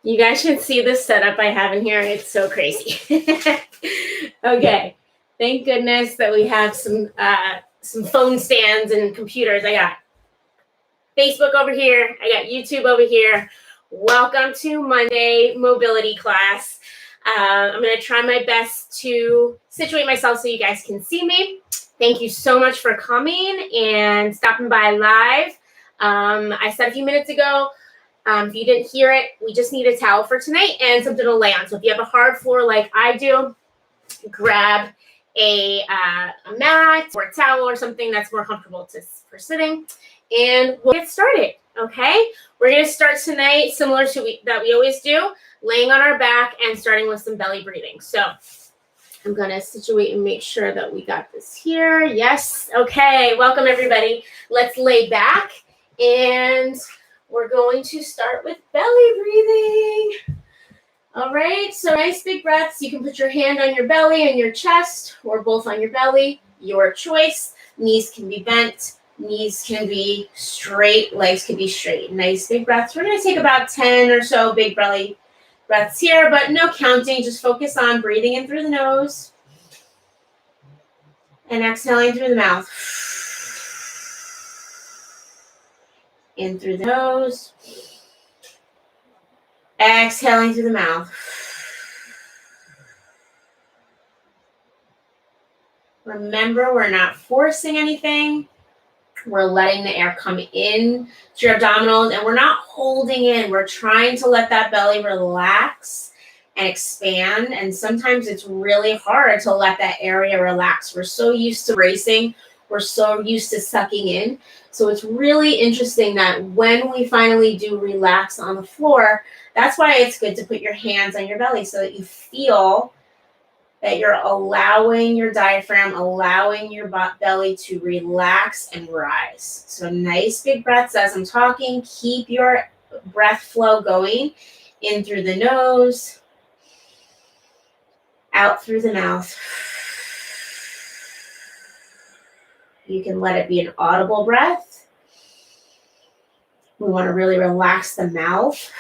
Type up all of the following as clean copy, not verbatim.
You guys should see the setup I have in here. It's so crazy. Okay. Thank goodness that we have some phone stands and computers. I got Facebook over here. I got YouTube over here. Welcome to Monday mobility class. I'm going to try my best to situate myself so you guys can see me. Thank you so much for coming and stopping by live. I said a few minutes ago, if you didn't hear it, we just need a towel for tonight and something to lay on. So if you have a hard floor like I do, grab a mat or a towel or something that's more comfortable for sitting, and we'll get started. Okay, we're going to start tonight similar to that we always do, laying on our back and starting with some belly breathing. So I'm going to situate and make sure that we got this here. Yes. Okay. Welcome, everybody. Let's lay back, and we're going to start with belly breathing. All right. So nice big breaths. You can put your hand on your belly and your chest, or both on your belly. Your choice. Knees can be bent. Knees can be straight. Legs can be straight. Nice big breaths. We're going to take about 10 or so big belly breaths here, but no counting. Just focus on breathing in through the nose and exhaling through the mouth. In through the nose. Exhaling through the mouth. Remember, we're not forcing anything. We're letting the air come in to your abdominals, and we're not holding in. We're trying to let that belly relax and expand. And sometimes it's really hard to let that area relax. We're so used to racing. We're so used to sucking in. So it's really interesting that when we finally do relax on the floor, that's why it's good to put your hands on your belly so that you feel that you're allowing your diaphragm, allowing your belly to relax and rise. So nice big breaths as I'm talking. Keep your breath flow going in through the nose, out through the mouth. You can let it be an audible breath. We want to really relax the mouth,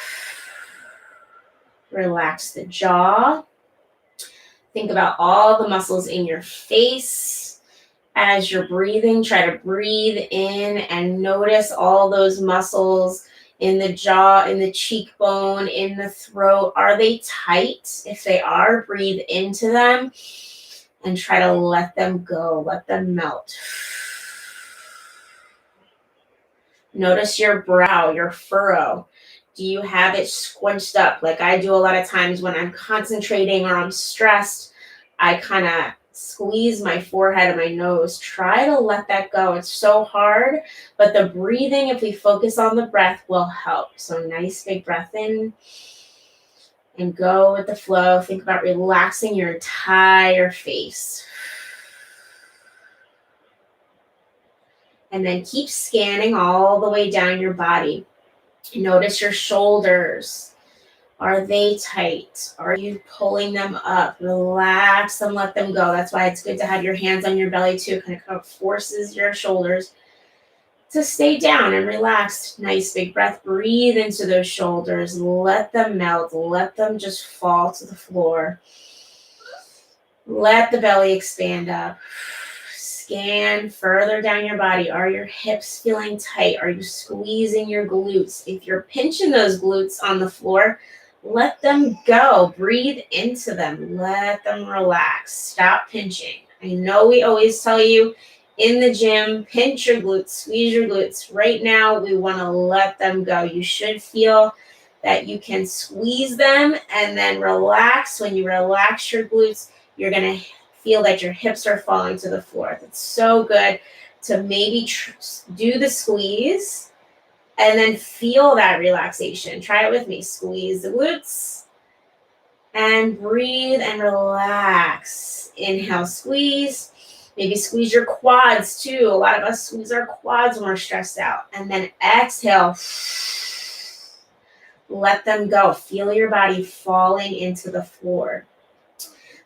relax the jaw. Think about all the muscles in your face. As you're breathing, try to breathe in and notice all those muscles in the jaw, in the cheekbone, in the throat. Are they tight? If they are, breathe into them and try to let them go, let them melt. Notice your brow, your furrow. Do you have it squinched up? Like I do a lot of times when I'm concentrating or I'm stressed, I kind of squeeze my forehead and my nose. Try to let that go. It's so hard, but the breathing, if we focus on the breath, will help. So nice big breath in and go with the flow. Think about relaxing your entire face. And then keep scanning all the way down your body. Notice your shoulders. Are they tight? Are you pulling them up? Relax them, let them go. That's why it's good to have your hands on your belly too. Kind of forces your shoulders to stay down and relaxed. Nice big breath. Breathe into those shoulders. Let them melt. Let them just fall to the floor. Let the belly expand up. Scan further down your body. Are your hips feeling tight? Are you squeezing your glutes? If you're pinching those glutes on the floor, let them go. Breathe into them. Let them relax. Stop pinching. I know we always tell you in the gym, pinch your glutes, squeeze your glutes. Right now, we want to let them go. You should feel that you can squeeze them and then relax. When you relax your glutes, you're going to feel that your hips are falling to the floor. It's so good to maybe do the squeeze and then feel that relaxation. Try it with me. Squeeze the glutes and breathe and relax. Inhale, squeeze. Maybe squeeze your quads too. A lot of us squeeze our quads when we're stressed out. And then exhale. Let them go. Feel your body falling into the floor.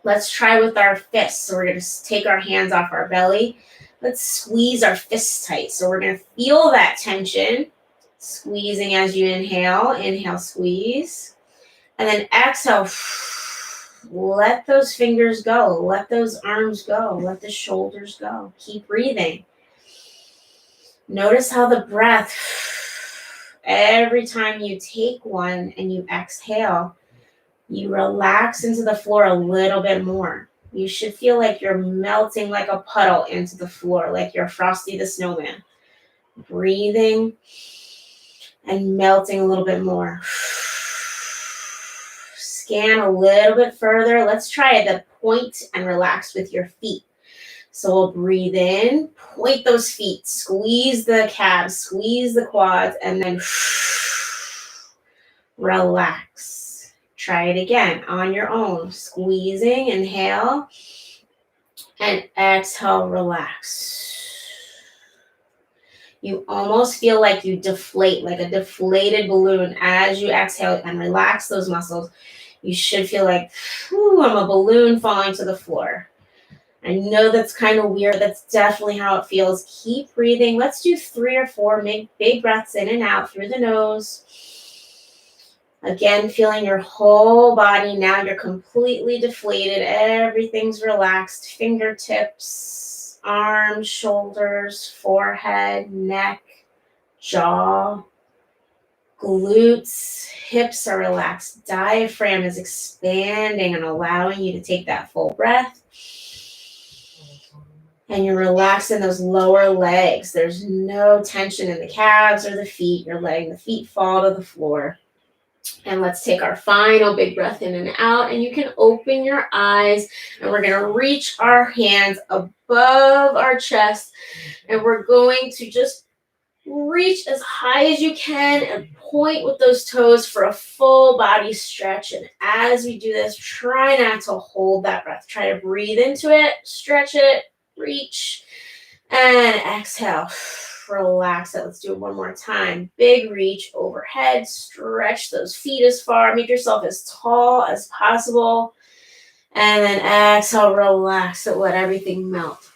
Let's try with our fists. So we're going to take our hands off our belly. Let's squeeze our fists tight. So we're going to feel that tension. Squeezing as you inhale. Inhale, squeeze. And then exhale. Let those fingers go. Let those arms go. Let the shoulders go. Keep breathing. Notice how the breath, every time you take one and you exhale, you relax into the floor a little bit more. You should feel like you're melting like a puddle into the floor, like you're Frosty the Snowman. Breathing and melting a little bit more. Scan a little bit further. Let's try the point and relax with your feet. So we'll breathe in, point those feet, squeeze the calves, squeeze the quads, and then relax. Try it again on your own. Squeezing, inhale, and exhale, relax. You almost feel like you deflate, like a deflated balloon as you exhale and relax those muscles. You should feel like, I'm a balloon falling to the floor. I know that's kind of weird. That's definitely how it feels. Keep breathing. Let's do 3 or 4 big breaths in and out through the nose. Again, feeling your whole body. Now you're completely deflated. Everything's relaxed. Fingertips, arms, shoulders, forehead, neck, jaw, glutes, hips are relaxed. Diaphragm is expanding and allowing you to take that full breath. And you're relaxing those lower legs. There's no tension in the calves or the feet. You're letting the feet fall to the floor. And let's take our final big breath in and out. And you can open your eyes. And we're going to reach our hands above our chest. And we're going to just reach as high as you can and point with those toes for a full body stretch. And as we do this, try not to hold that breath. Try to breathe into it, stretch it, reach, and exhale. Relax it. Let's do it one more time. Big reach overhead. Stretch those feet as far. Make yourself as tall as possible. And then exhale, relax it. Let everything melt.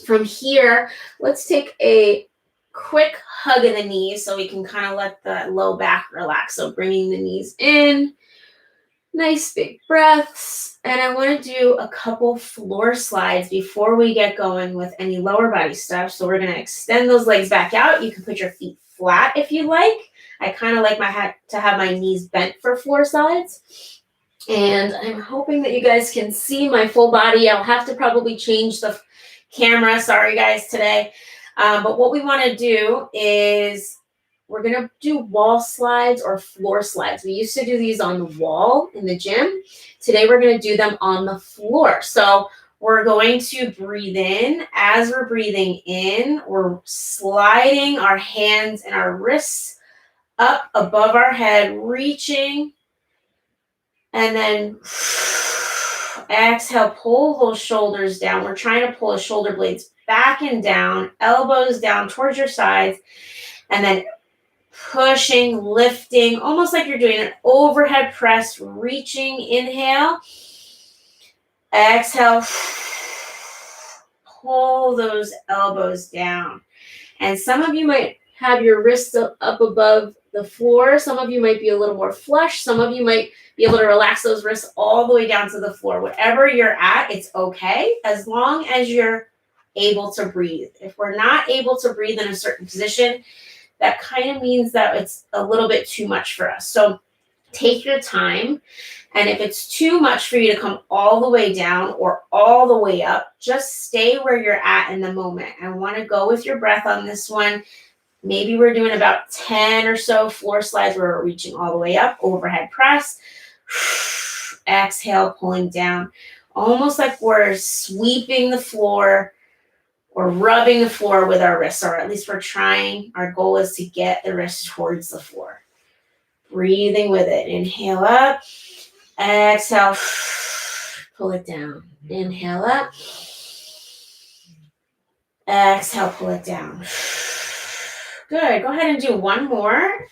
From here, let's take a quick hug of the knees so we can kind of let the low back relax. So bringing the knees in. Nice big breaths. And I want to do a couple floor slides before we get going with any lower body stuff. So we're going to extend those legs back out. You can put your feet flat if you like. I kind of like to have my knees bent for floor slides. And I'm hoping that you guys can see my full body. I'll have to probably change the camera. Sorry guys today. But what we want to do is we're going to do wall slides or floor slides. We used to do these on the wall in the gym. Today, we're going to do them on the floor. So we're going to breathe in. As we're breathing in, we're sliding our hands and our wrists up above our head, reaching. And then exhale, pull those shoulders down. We're trying to pull the shoulder blades back and down, elbows down towards your sides. And then pushing, lifting, almost like you're doing an overhead press, reaching, inhale, exhale, pull those elbows down. And some of you might have your wrists up above the floor. Some of you might be a little more flush. Some of you might be able to relax those wrists all the way down to the floor. Whatever you're at, it's okay as long as you're able to breathe. If we're not able to breathe in a certain position, that kind of means that it's a little bit too much for us. So take your time. And if it's too much for you to come all the way down or all the way up, just stay where you're at in the moment. I want to go with your breath on this one. Maybe we're doing about 10 or so floor slides where we're reaching all the way up, overhead press. Exhale, pulling down. Almost like we're sweeping the floor or rubbing the floor with our wrists, or at least we're trying. Our goal is to get the wrists towards the floor. Breathing with it. Inhale up. Exhale. Pull it down. Inhale up. Exhale, pull it down. Good. Go ahead and do one more.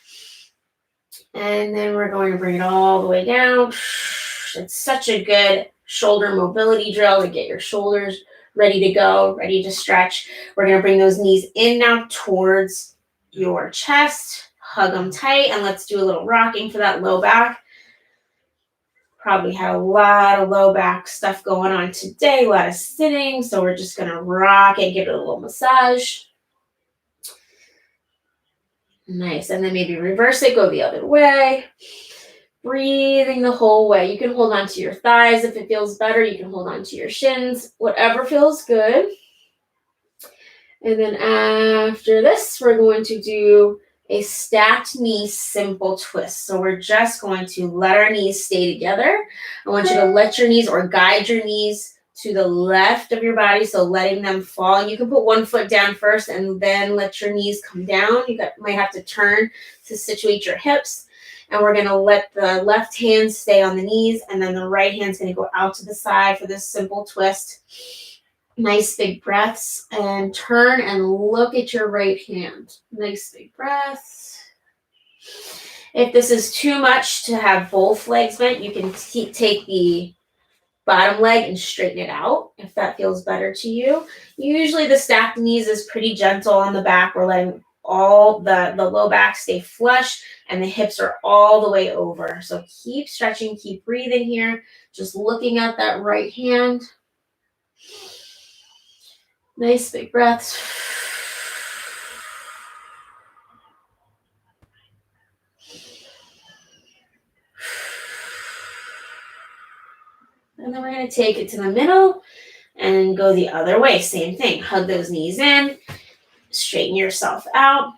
And then we're going to bring it all the way down. It's such a good shoulder mobility drill to get your shoulders ready to go, ready to stretch. We're going to bring those knees in now towards your chest. Hug them tight. And let's do a little rocking for that low back. Probably had a lot of low back stuff going on today, a lot of sitting. So we're just going to rock it, give it a little massage. Nice. And then maybe reverse it, go the other way. Breathing the whole way. You can hold on to your thighs if it feels better. You can hold on to your shins, whatever feels good. And then after this, we're going to do a stacked knee simple twist. So we're just going to let our knees stay together. I want you to let your knees or guide your knees to the left of your body. So letting them fall. You can put one foot down first and then let your knees come down. You might have to turn to situate your hips. And we're going to let the left hand stay on the knees. And then the right hand's going to go out to the side for this simple twist. Nice big breaths, and turn and look at your right hand. Nice big breaths. If this is too much to have both legs bent, you can take the bottom leg and straighten it out if that feels better to you. Usually the stacked knees is pretty gentle on the back. We're letting all the low back stay flush and the hips are all the way over. So keep stretching, keep breathing here. Just looking at that right hand. Nice big breaths. And then we're going to take it to the middle and go the other way. Same thing. Hug those knees in. Straighten yourself out.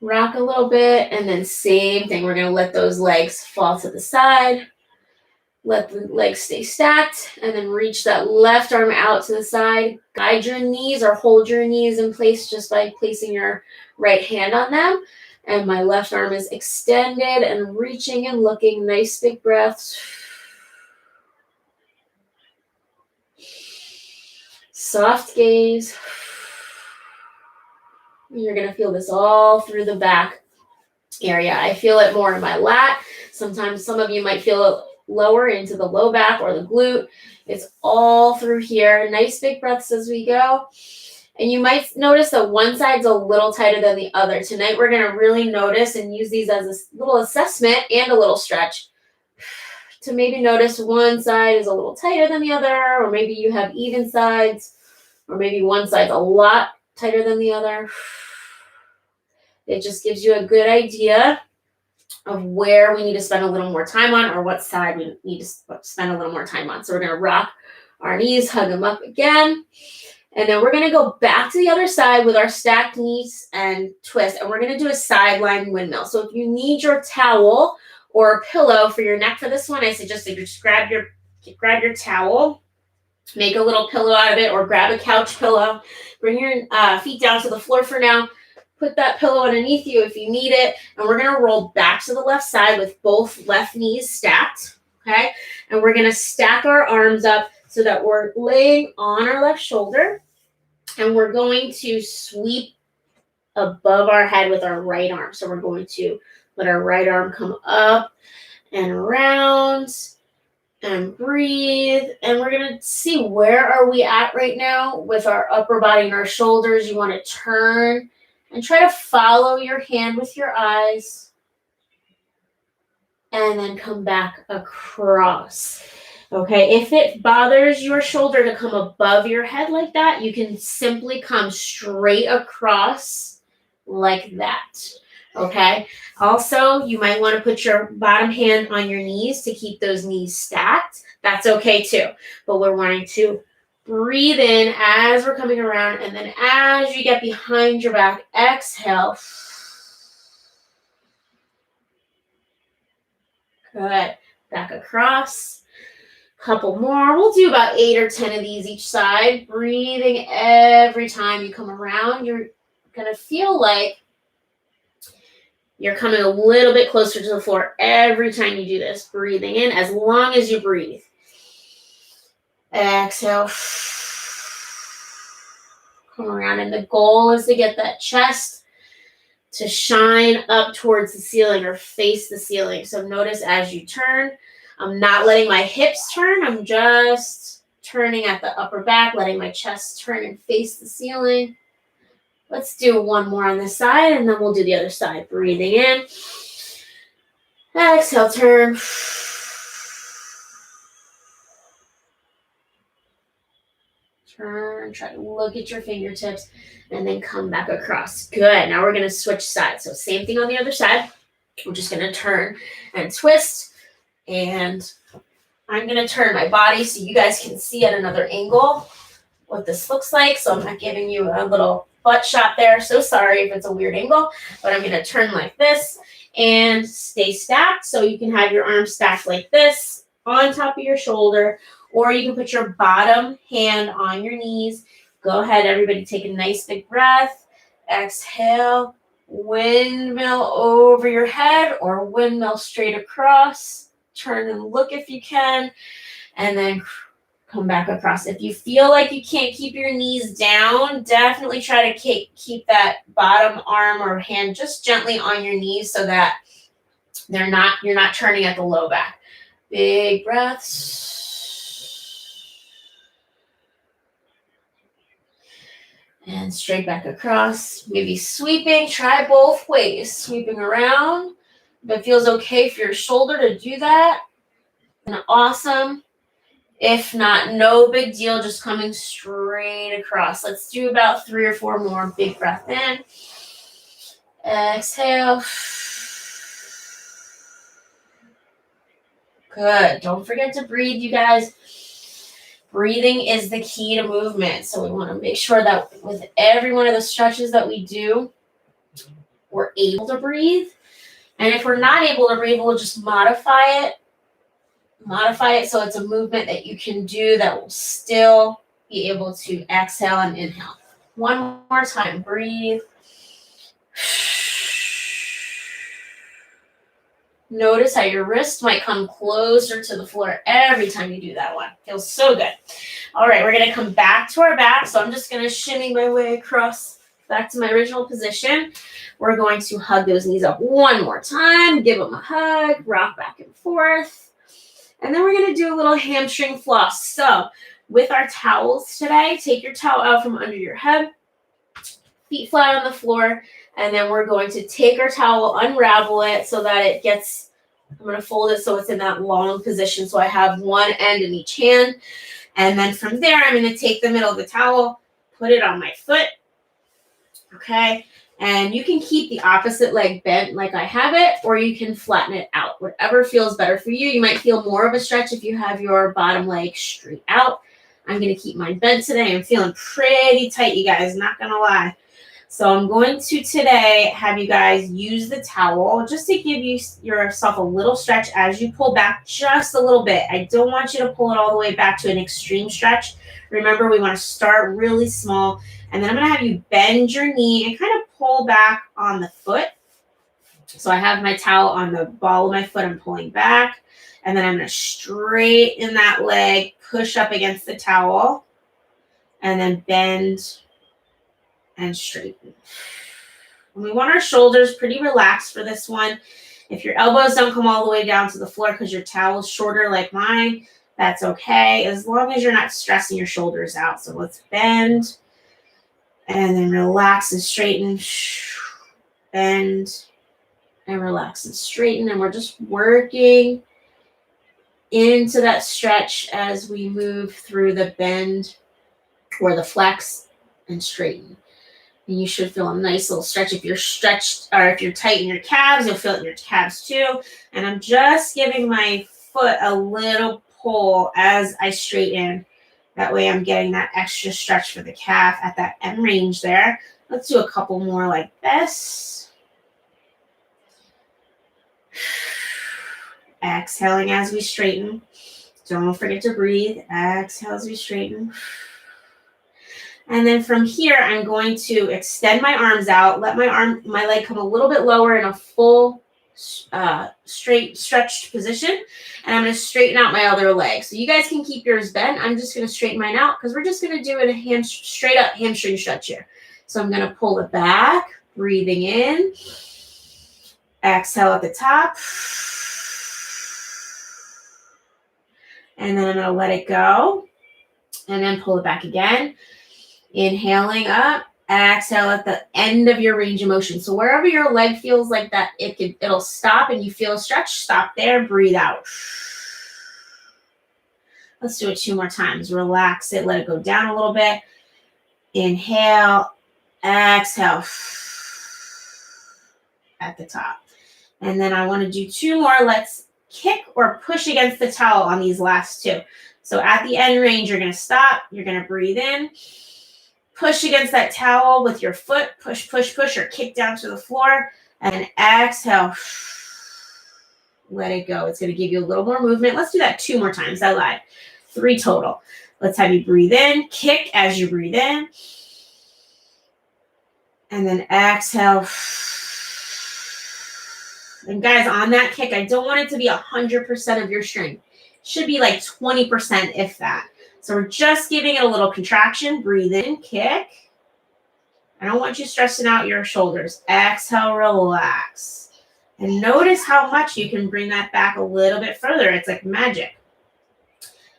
Rock a little bit. And then same thing. We're going to let those legs fall to the side. Let the legs stay stacked. And then reach that left arm out to the side. Guide your knees or hold your knees in place just by placing your right hand on them. And my left arm is extended and reaching and looking. Nice big breaths. Soft gaze. You're going to feel this all through the back area. I feel it more in my lat. Sometimes some of you might feel it lower into the low back or the glute. It's all through here. Nice big breaths as we go. And you might notice that one side's a little tighter than the other. Tonight we're going to really notice and use these as a little assessment and a little stretch to maybe notice one side is a little tighter than the other, or maybe you have even sides, or maybe one side's a lot tighter than the other. It just gives you a good idea of where we need to spend a little more time on, or what side we need to spend a little more time on. So we're going to rock our knees, hug them up again. And then we're going to go back to the other side with our stacked knees and twist. And we're going to do a sideline windmill. So if you need your towel or a pillow for your neck for this one, I suggest that you just grab your towel, make a little pillow out of it, or grab a couch pillow. Bring your feet down to the floor for now. Put that pillow underneath you if you need it. And we're going to roll back to the left side with both left knees stacked. Okay. And we're going to stack our arms up so that we're laying on our left shoulder. And we're going to sweep above our head with our right arm. So we're going to let our right arm come up and around and breathe. And we're going to see where are we at right now with our upper body and our shoulders. You want to turn and try to follow your hand with your eyes. And then come back across. Okay, if it bothers your shoulder to come above your head like that, you can simply come straight across like that. Okay, also, you might want to put your bottom hand on your knees to keep those knees stacked. That's okay too. But we're wanting to breathe in as we're coming around, and then as you get behind your back, exhale. Good. Back across. Couple more. We'll do about 8 or 10 of these each side. Breathing every time you come around. You're going to feel like you're coming a little bit closer to the floor every time you do this. Breathing in as long as you breathe. Exhale. Come around. And the goal is to get that chest to shine up towards the ceiling or face the ceiling. So notice as you turn, I'm not letting my hips turn. I'm just turning at the upper back, letting my chest turn and face the ceiling. Let's do one more on this side, and then we'll do the other side. Breathing in. Exhale, turn. Turn, try to look at your fingertips, and then come back across. Good. Now we're going to switch sides. So same thing on the other side. We're just going to turn and twist, and I'm going to turn my body so you guys can see at another angle what this looks like. So I'm not giving you a little butt shot there. So sorry if it's a weird angle, but I'm going to turn like this and stay stacked. So you can have your arms stacked like this on top of your shoulder, or you can put your bottom hand on your knees. Go ahead, everybody, take a nice big breath. Exhale, windmill over your head or windmill straight across. Turn and look if you can, and then come back across. If you feel like you can't keep your knees down, definitely try to keep that bottom arm or hand just gently on your knees so that you're not turning at the low back. Big breaths. And straight back across. Maybe sweeping. Try both ways. Sweeping around. If it feels okay for your shoulder to do that, and awesome. If not, no big deal. Just coming straight across. Let's do about 3 or 4 more. Big breath in. Exhale. Good. Don't forget to breathe, you guys. Breathing is the key to movement. So we want to make sure that with every one of the stretches that we do, we're able to breathe. And if we're not able to breathe, we'll just modify it. Modify it so it's a movement that you can do that will still be able to exhale and inhale. One more time. Breathe. Notice how your wrist might come closer to the floor every time you do that one. Feels so good. All right, we're going to come back to our back. So I'm just going to shimmy my way across back to my original position. We're going to hug those knees up one more time. Give them a hug. Rock back and forth. And then we're going to do a little hamstring floss. So with our towels today, take your towel out from under your head. Feet flat on the floor. And then we're going to take our towel, unravel it so that it gets, I'm going to fold it so it's in that long position. So I have one end in each hand. And then from there, I'm going to take the middle of the towel, put it on my foot. Okay. And you can keep the opposite leg bent like I have it, or you can flatten it out. Whatever feels better for you. You might feel more of a stretch if you have your bottom leg straight out. I'm going to keep mine bent today. I'm feeling pretty tight, you guys, not going to lie. So I'm going to today have you guys use the towel just to give yourself a little stretch as you pull back just a little bit. I don't want you to pull it all the way back to an extreme stretch. Remember, we want to start really small. And then I'm going to have you bend your knee and kind of pull back on the foot. So I have my towel on the ball of my foot. I'm pulling back. And then I'm going to straighten that leg, push up against the towel, and then bend and straighten. And we want our shoulders pretty relaxed for this one. If your elbows don't come all the way down to the floor because your towel is shorter like mine, that's okay, as long as you're not stressing your shoulders out. So let's bend and then relax and straighten. Bend and relax and straighten. And we're just working into that stretch as we move through the bend or the flex and straighten. And you should feel a nice little stretch. If you're stretched or if you're tight in your calves, you'll feel it in your calves too. And I'm just giving my foot a little pull as I straighten. That way I'm getting that extra stretch for the calf at that end range there. Let's do a couple more like this. Exhaling as we straighten. Don't forget to breathe. Exhale as we straighten. And then from here, I'm going to extend my arms out, let my leg come a little bit lower in a full straight stretched position. And I'm going to straighten out my other leg. So you guys can keep yours bent. I'm just going to straighten mine out because we're just going to do a straight up hamstring stretch here. So I'm going to pull it back, breathing in. Exhale at the top. And then I'm going to let it go. And then pull it back again. Inhaling up, exhale at the end of your range of motion. So wherever your leg feels like that, it'll stop and you feel a stretch, stop there, breathe out. Let's do it 2 more times. Relax it. Let it go down a little bit. Inhale. Exhale. At the top. And then I want to do 2 more. Let's kick or push against the towel on these last 2. So at the end range, you're going to stop. You're going to breathe in. Push against that towel with your foot. Push, push, push, or kick down to the floor. And exhale. Let it go. It's going to give you a little more movement. Let's do that 2 more times. I lied. 3 total. Let's have you breathe in. Kick as you breathe in. And then exhale. And guys, on that kick, I don't want it to be 100% of your strength. It should be like 20%, if that. So we're just giving it a little contraction. Breathe in, kick. I don't want you stressing out your shoulders. Exhale, relax. And notice how much you can bring that back a little bit further. It's like magic.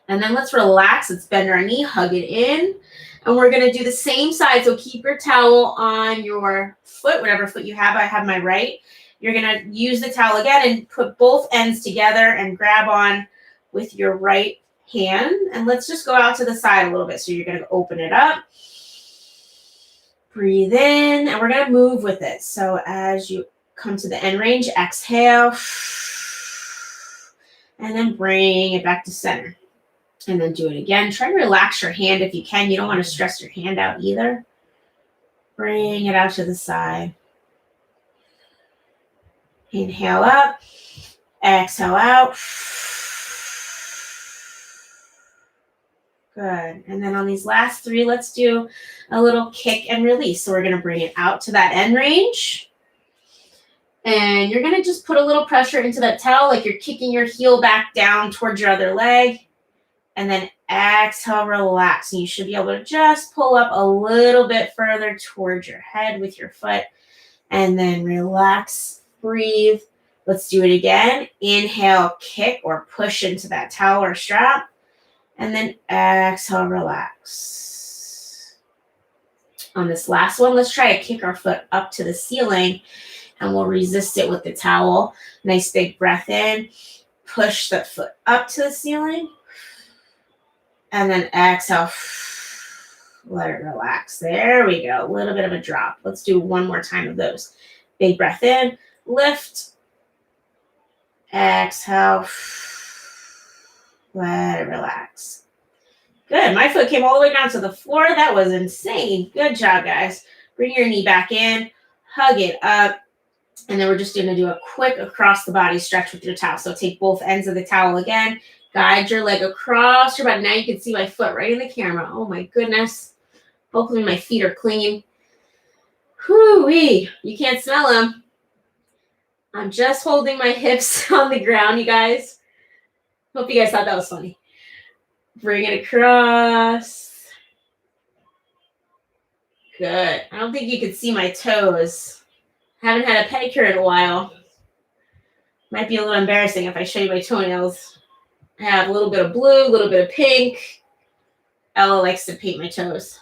And then let's relax. Let's bend our knee, hug it in. And we're going to do the same side. So keep your towel on your foot, whatever foot you have. I have my right. You're going to use the towel again and put both ends together and grab on with your right hand. And let's just go out to the side a little bit. So you're going to open it up. Breathe in. And we're going to move with it. So as you come to the end range, exhale. And then bring it back to center. And then do it again. Try to relax your hand if you can. You don't want to stress your hand out either. Bring it out to the side. Inhale up. Exhale out. Good. And then on these last 3, let's do a little kick and release. So we're going to bring it out to that end range. And you're going to just put a little pressure into that towel like you're kicking your heel back down towards your other leg. And then exhale, relax. And you should be able to just pull up a little bit further towards your head with your foot. And then relax, breathe. Let's do it again. Inhale, kick or push into that towel or strap. And then exhale, relax. On this last one, let's try to kick our foot up to the ceiling. And we'll resist it with the towel. Nice big breath in. Push the foot up to the ceiling. And then exhale, let it relax. There we go. A little bit of a drop. Let's do 1 more time of those. Big breath in, lift, exhale, let it relax. Good. My foot came all the way down to the floor. That was insane. Good job, guys. Bring your knee back in, hug it up, and then we're just going to do a quick across the body stretch with your towel. So take both ends of the towel again. Guide your leg across your body. Now you can see my foot right in the camera. Oh my goodness. Hopefully my feet are clean. Whoo-wee. You can't smell them. I'm just holding my hips on the ground, you guys. Hope you guys thought that was funny. Bring it across. Good. I don't think you can see my toes. Haven't had a pedicure in a while. Might be a little embarrassing if I show you my toenails. I have a little bit of blue, a little bit of pink. Ella likes to paint my toes.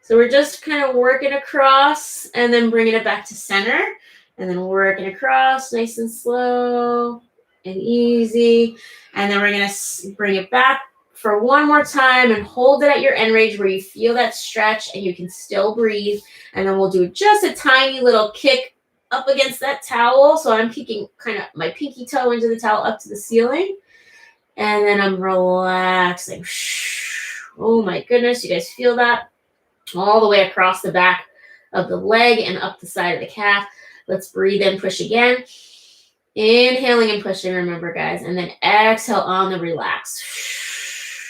So we're just kind of working across and then bringing it back to center. And then working across nice and slow and easy. And then we're going to bring it back for 1 more time and hold it at your end range where you feel that stretch and you can still breathe. And then we'll do just a tiny little kick up against that towel. So I'm kicking kind of my pinky toe into the towel up to the ceiling. And then I'm relaxing. Oh my goodness, you guys feel that? All the way across the back of the leg and up the side of the calf. Let's breathe in, push again. Inhaling and pushing, remember guys. And then exhale on the relax.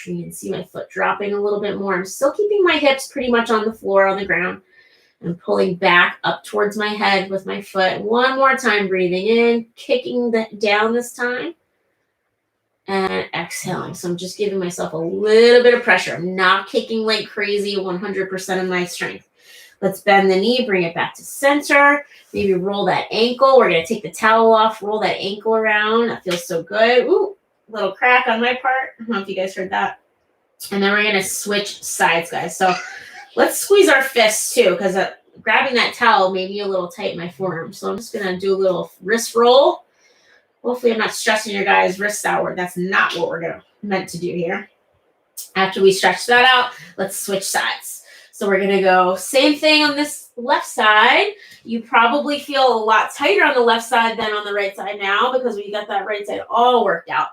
You can see my foot dropping a little bit more. I'm still keeping my hips pretty much on the floor, on the ground. I'm pulling back up towards my head with my foot. 1 more time, breathing in, kicking that down this time. And exhaling. So I'm just giving myself a little bit of pressure. I'm not kicking like crazy, 100% of my strength. Let's bend the knee, bring it back to center. Maybe roll that ankle. We're going to take the towel off, roll that ankle around. That feels so good. Ooh, little crack on my part. I don't know if you guys heard that. And then we're going to switch sides, guys. So let's squeeze our fists too, because grabbing that towel made me a little tight in my forearm. So I'm just going to do a little wrist roll. Hopefully I'm not stressing your guys' wrists out. That's not what we're meant to do here. After we stretch that out, let's switch sides. So we're going to go same thing on this left side. You probably feel a lot tighter on the left side than on the right side now because we got that right side all worked out.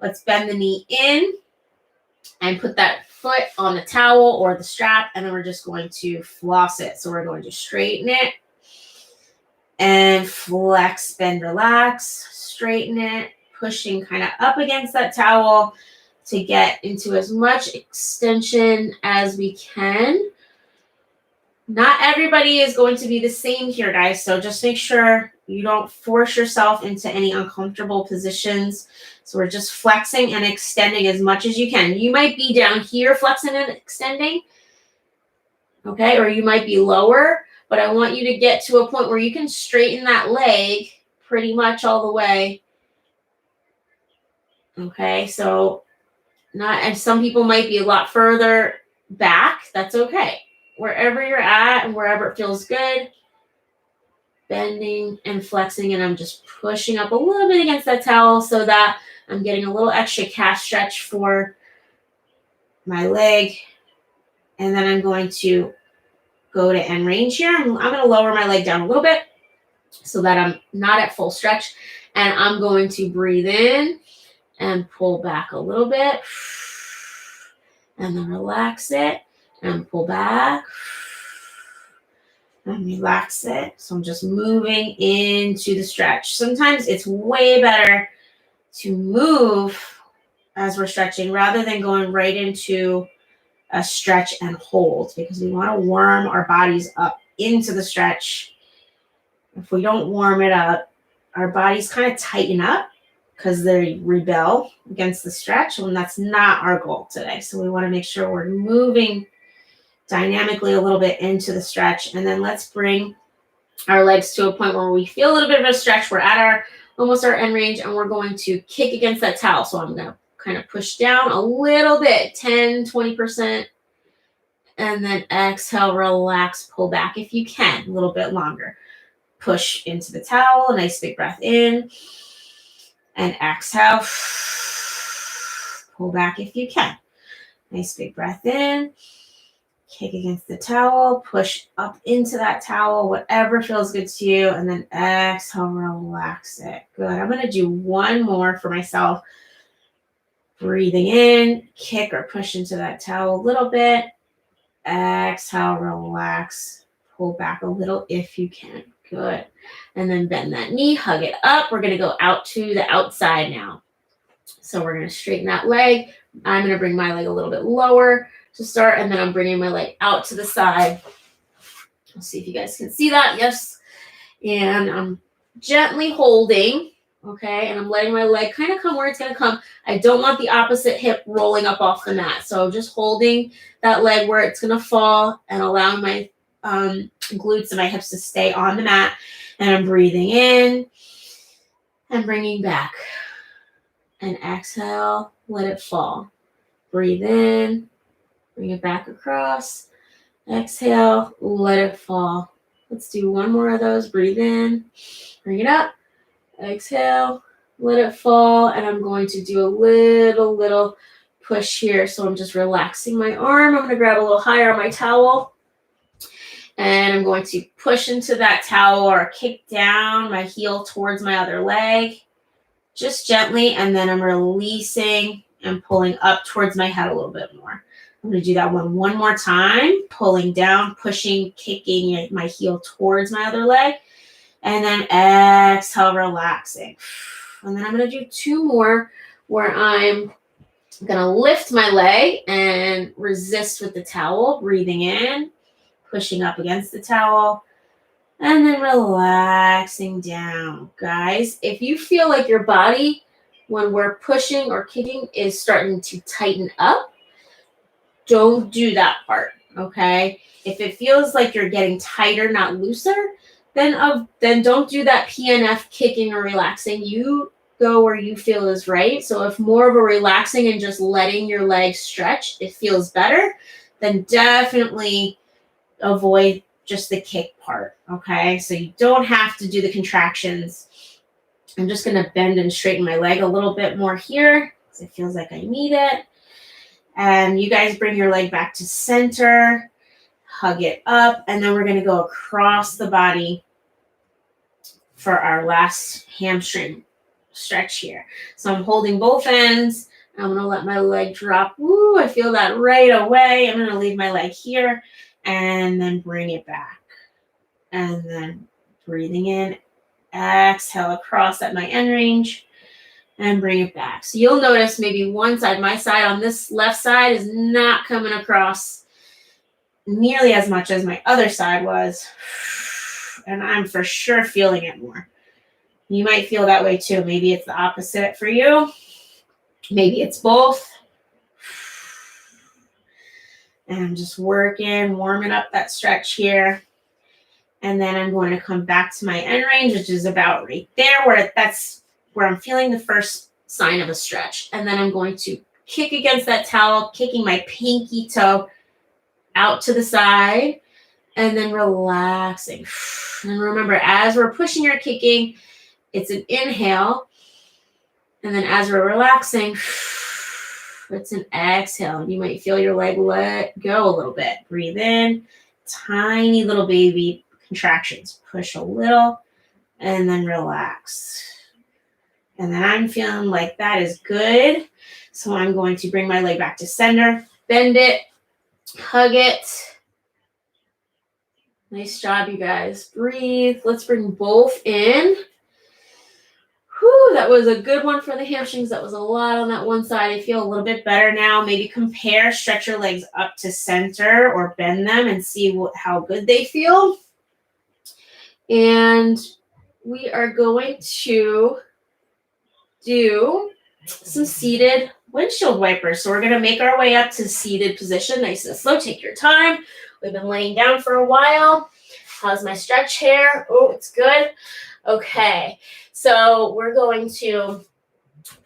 Let's bend the knee in and put that foot on the towel or the strap, and then we're just going to floss it. So we're going to straighten it and flex, bend, relax, straighten it, pushing kind of up against that towel to get into as much extension as we can. Not everybody is going to be the same here, guys. So just make sure you don't force yourself into any uncomfortable positions. So we're just flexing and extending as much as you can. You might be down here flexing and extending, okay? Or you might be lower, but I want you to get to a point where you can straighten that leg pretty much all the way. Okay, so and some people might be a lot further back. That's okay. Wherever you're at and wherever it feels good, bending and flexing, and I'm just pushing up a little bit against that towel so that I'm getting a little extra calf stretch for my leg. And then I'm going to go to end range here. I'm going to lower my leg down a little bit so that I'm not at full stretch. And I'm going to breathe in and pull back a little bit. And then relax it and pull back. And relax it. So I'm just moving into the stretch. Sometimes it's way better to move as we're stretching rather than going right into a stretch and hold, because we want to warm our bodies up into the stretch. If we don't warm it up, our bodies kind of tighten up because they rebel against the stretch, and that's not our goal today. So we want to make sure we're moving dynamically a little bit into the stretch, and then let's bring our legs to a point where we feel a little bit of a stretch. We're at almost our end range, and we're going to kick against that towel. So I'm going to kind of push down a little bit, 10, 20%, and then exhale, relax, pull back if you can, a little bit longer. Push into the towel, a nice big breath in, and exhale, pull back if you can. Nice big breath in. Kick against the towel, push up into that towel, whatever feels good to you, and then exhale, relax it. Good. I'm going to do one more for myself. Breathing in, kick or push into that towel a little bit. Exhale, relax, pull back a little if you can. Good. And then bend that knee, hug it up. We're going to go out to the outside now. So we're going to straighten that leg. I'm going to bring my leg a little bit lower to start, and then I'm bringing my leg out to the side. Let's see if you guys can see that. Yes. And I'm gently holding, okay, and I'm letting my leg kind of come where it's going to come. I don't want the opposite hip rolling up off the mat. So just holding that leg where it's going to fall and allowing my glutes and my hips to stay on the mat. And I'm breathing in and bringing back. And exhale, let it fall. Breathe in. Bring it back across. Exhale, let it fall. Let's do one more of those. Breathe in, bring it up. Exhale, let it fall. And I'm going to do a little push here. So I'm just relaxing my arm. I'm going to grab a little higher on my towel. And I'm going to push into that towel or kick down my heel towards my other leg. Just gently. And then I'm releasing and pulling up towards my head a little bit more. I'm going to do that one more time, pulling down, pushing, kicking my heel towards my other leg, and then exhale, relaxing. And then I'm going to do two more where I'm going to lift my leg and resist with the towel, breathing in, pushing up against the towel, and then relaxing down. Guys, if you feel like your body, when we're pushing or kicking, is starting to tighten up, don't do that part, okay? If it feels like you're getting tighter, not looser, then don't do that PNF kicking or relaxing. You go where you feel is right. So if more of a relaxing and just letting your legs stretch, it feels better, then definitely avoid just the kick part, okay? So you don't have to do the contractions I'm just going to bend and straighten my leg a little bit more here because it feels like I need it. And you guys bring your leg back to center, hug it up, and then we're going to go across the body for our last hamstring stretch here. So I'm holding both ends. I'm going to let my leg drop. Woo, I feel that right away. I'm going to leave my leg here and then bring it back. And then breathing in, exhale across at my end range and bring it back. So you'll notice maybe one side, my side on this left side is not coming across nearly as much as my other side was. And I'm for sure feeling it more. You might feel that way too. Maybe it's the opposite for you. Maybe it's both. And I'm just working, warming up that stretch here. And then I'm going to come back to my end range, which is about right there, where that's where I'm feeling the first sign of a stretch. And then I'm going to kick against that towel, kicking my pinky toe out to the side, and then relaxing. And remember, as we're pushing or kicking, it's an inhale. And then as we're relaxing, it's an exhale. You might feel your leg let go a little bit. Breathe in, tiny little baby contractions. Push a little and then relax. And then I'm feeling like that is good. So I'm going to bring my leg back to center, bend it, hug it. Nice job, you guys. Breathe. Let's bring both in. Whew, that was a good one for the hamstrings. That was a lot on that one side. I feel a little bit better now. Maybe compare, stretch your legs up to center or bend them and see how good they feel. And we are going to do some seated windshield wipers. So we're going to make our way up to seated position, nice and slow. Take your time. We've been laying down for a while. How's my stretch here? Oh, it's good. Okay, so we're going to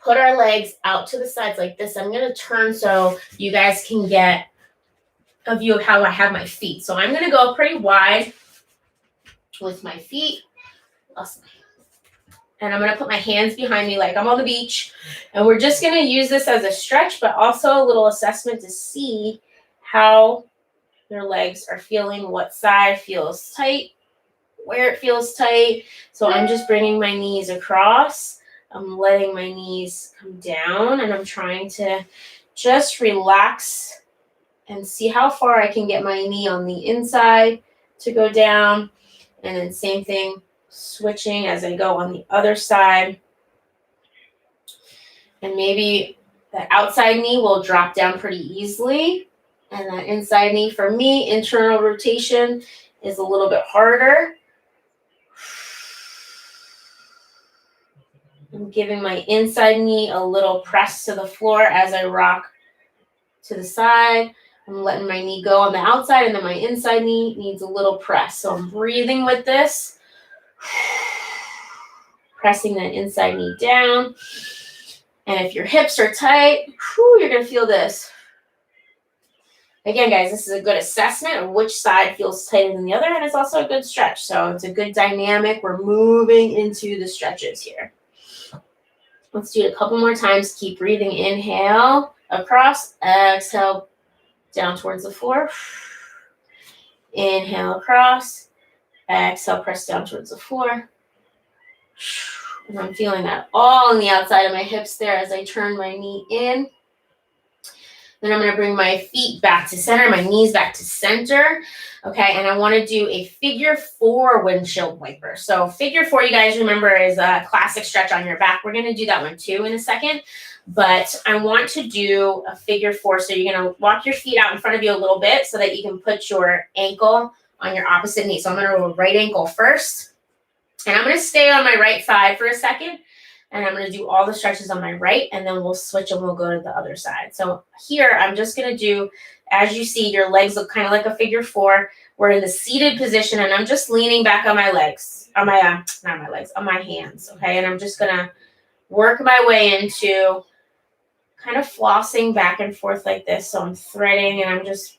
put our legs out to the sides like this. I'm going to turn so you guys can get a view of how I have my feet. So I'm going to go pretty wide with my feet. Awesome. And I'm going to put my hands behind me like I'm on the beach. And we're just going to use this as a stretch, but also a little assessment to see how your legs are feeling, what side feels tight, where it feels tight. So I'm just bringing my knees across. I'm letting my knees come down, and I'm trying to just relax and see how far I can get my knee on the inside to go down. And then same thing, switching as I go on the other side. And maybe the outside knee will drop down pretty easily. And that inside knee, for me, internal rotation is a little bit harder. I'm giving my inside knee a little press to the floor as I rock to the side. I'm letting my knee go on the outside, and then my inside knee needs a little press. So I'm breathing with this, pressing that inside knee down. And if your hips are tight, you're going to feel this. Again, guys, this is a good assessment of which side feels tighter than the other, and it's also a good stretch. So it's a good dynamic. We're moving into the stretches here. Let's do it a couple more times. Keep breathing. Inhale, across. Exhale, down towards the floor. Inhale, across. Exhale, press down towards the floor. And I'm feeling that all on the outside of my hips there as I turn my knee in. Then I'm going to bring my feet back to center, my knees back to center. Okay, and I want to do a figure 4 windshield wiper. So figure 4, you guys remember, is a classic stretch on your back. We're going to do that one too in a second. But I want to do a figure 4. So you're going to walk your feet out in front of you a little bit so that you can put your ankle on your opposite knee. So I'm going to go right ankle first. And I'm going to stay on my right side for a second. And I'm going to do all the stretches on my right, and then we'll switch and we'll go to the other side. So here, I'm just going to do, as you see, your legs look kind of like a figure 4. We're in the seated position, and I'm just leaning back on my legs, on my, not my legs, on my hands, okay? And I'm just going to work my way into kind of flossing back and forth like this. So I'm threading, and I'm just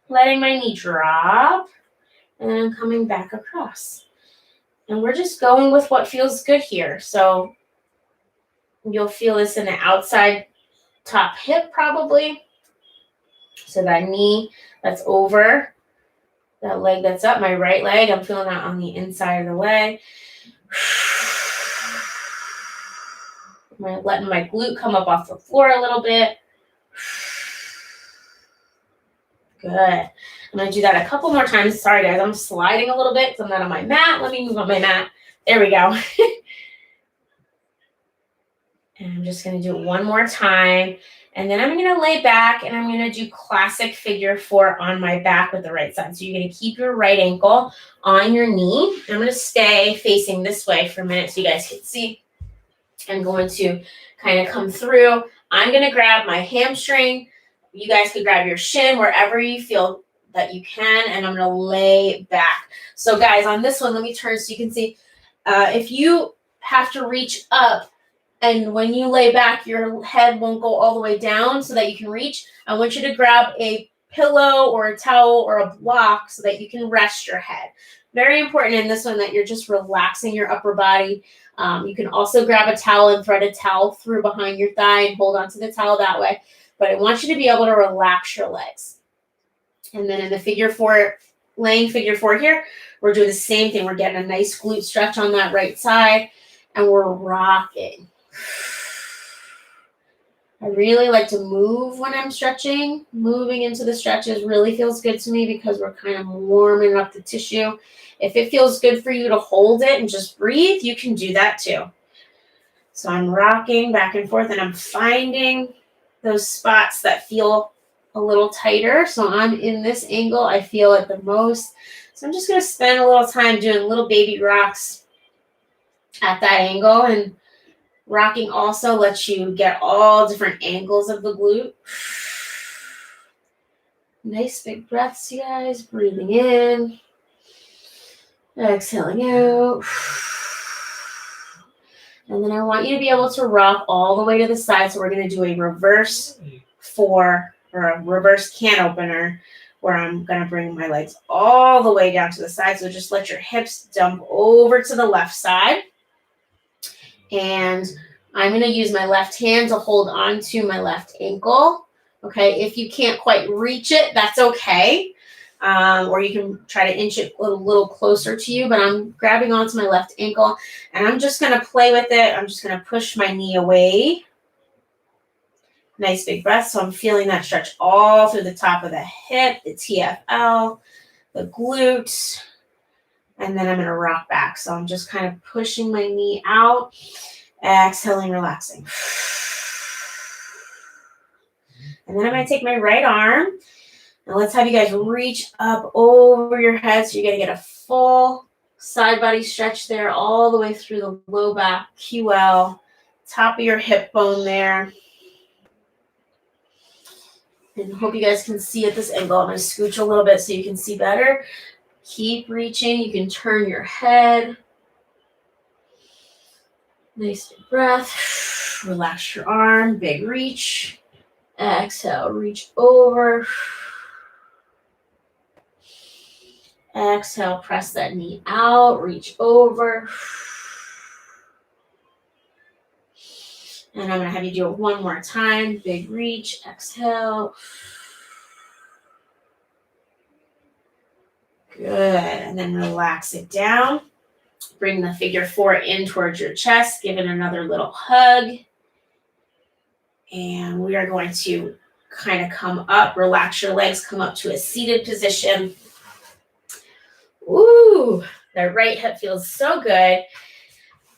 letting my knee drop, and then I'm coming back across. And we're just going with what feels good here. So you'll feel this in the outside top hip probably. So that knee that's over, that leg that's up, my right leg, I'm feeling that on the inside of the leg. I'm letting my glute come up off the floor a little bit. Good. I'm going to do that a couple more times. Sorry, guys. I'm sliding a little bit because I'm not on my mat. Let me move on my mat. There we go. And I'm just going to do it one more time. And then I'm going to lay back and I'm going to do classic figure 4 on my back with the right side. So you're going to keep your right ankle on your knee. I'm going to stay facing this way for a minute so you guys can see. I'm going to kind of come through. I'm going to grab my hamstring. You guys could grab your shin wherever you feel that you can. And I'm going to lay back. So guys, on this one, let me turn so you can see. If you have to reach up, and when you lay back, your head won't go all the way down so that you can reach. I want you to grab a pillow or a towel or a block so that you can rest your head. Very important in this one that you're just relaxing your upper body. You can also grab a towel and thread a towel through behind your thigh and hold onto the towel that way. But I want you to be able to relax your legs. And then in the figure 4, laying figure 4 here, we're doing the same thing. We're getting a nice glute stretch on that right side and we're rocking. I really like to move when I'm stretching. Moving into the stretches really feels good to me because we're kind of warming up the tissue. If it feels good for you to hold it and just breathe, you can do that too. So I'm rocking back and forth and I'm finding those spots that feel a little tighter. So I'm in this angle. I feel it the most. So I'm just going to spend a little time doing little baby rocks at that angle. And rocking also lets you get all different angles of the glute. Nice big breaths, you guys. Breathing in. Exhaling out. And then I want you to be able to rock all the way to the side. So we're going to do a reverse 4 or a reverse can opener where I'm going to bring my legs all the way down to the side. So just let your hips dump over to the left side. And I'm going to use my left hand to hold on to my left ankle. Okay, if you can't quite reach it, that's okay. Or you can try to inch it a little closer to you, but I'm grabbing onto my left ankle and I'm just going to play with it. I'm just going to push my knee away. Nice big breath. So I'm feeling that stretch all through the top of the hip, the TFL, the glute, and then I'm going to rock back. So I'm just kind of pushing my knee out, exhaling, relaxing. And then I'm going to take my right arm. Now let's have you guys reach up over your head. So you're going to get a full side body stretch there all the way through the low back, QL, top of your hip bone there. And hope you guys can see at this angle. I'm going to scooch a little bit so you can see better. Keep reaching. You can turn your head. Nice big breath. Relax your arm. Big reach. Exhale. Reach over. Exhale, press that knee out, reach over. And I'm going to have you do it one more time. Big reach, exhale. Good. And then relax it down. Bring the figure 4 in towards your chest. Give it another little hug. And we are going to kind of come up, relax your legs, come up to a seated position. Ooh, the right hip feels so good.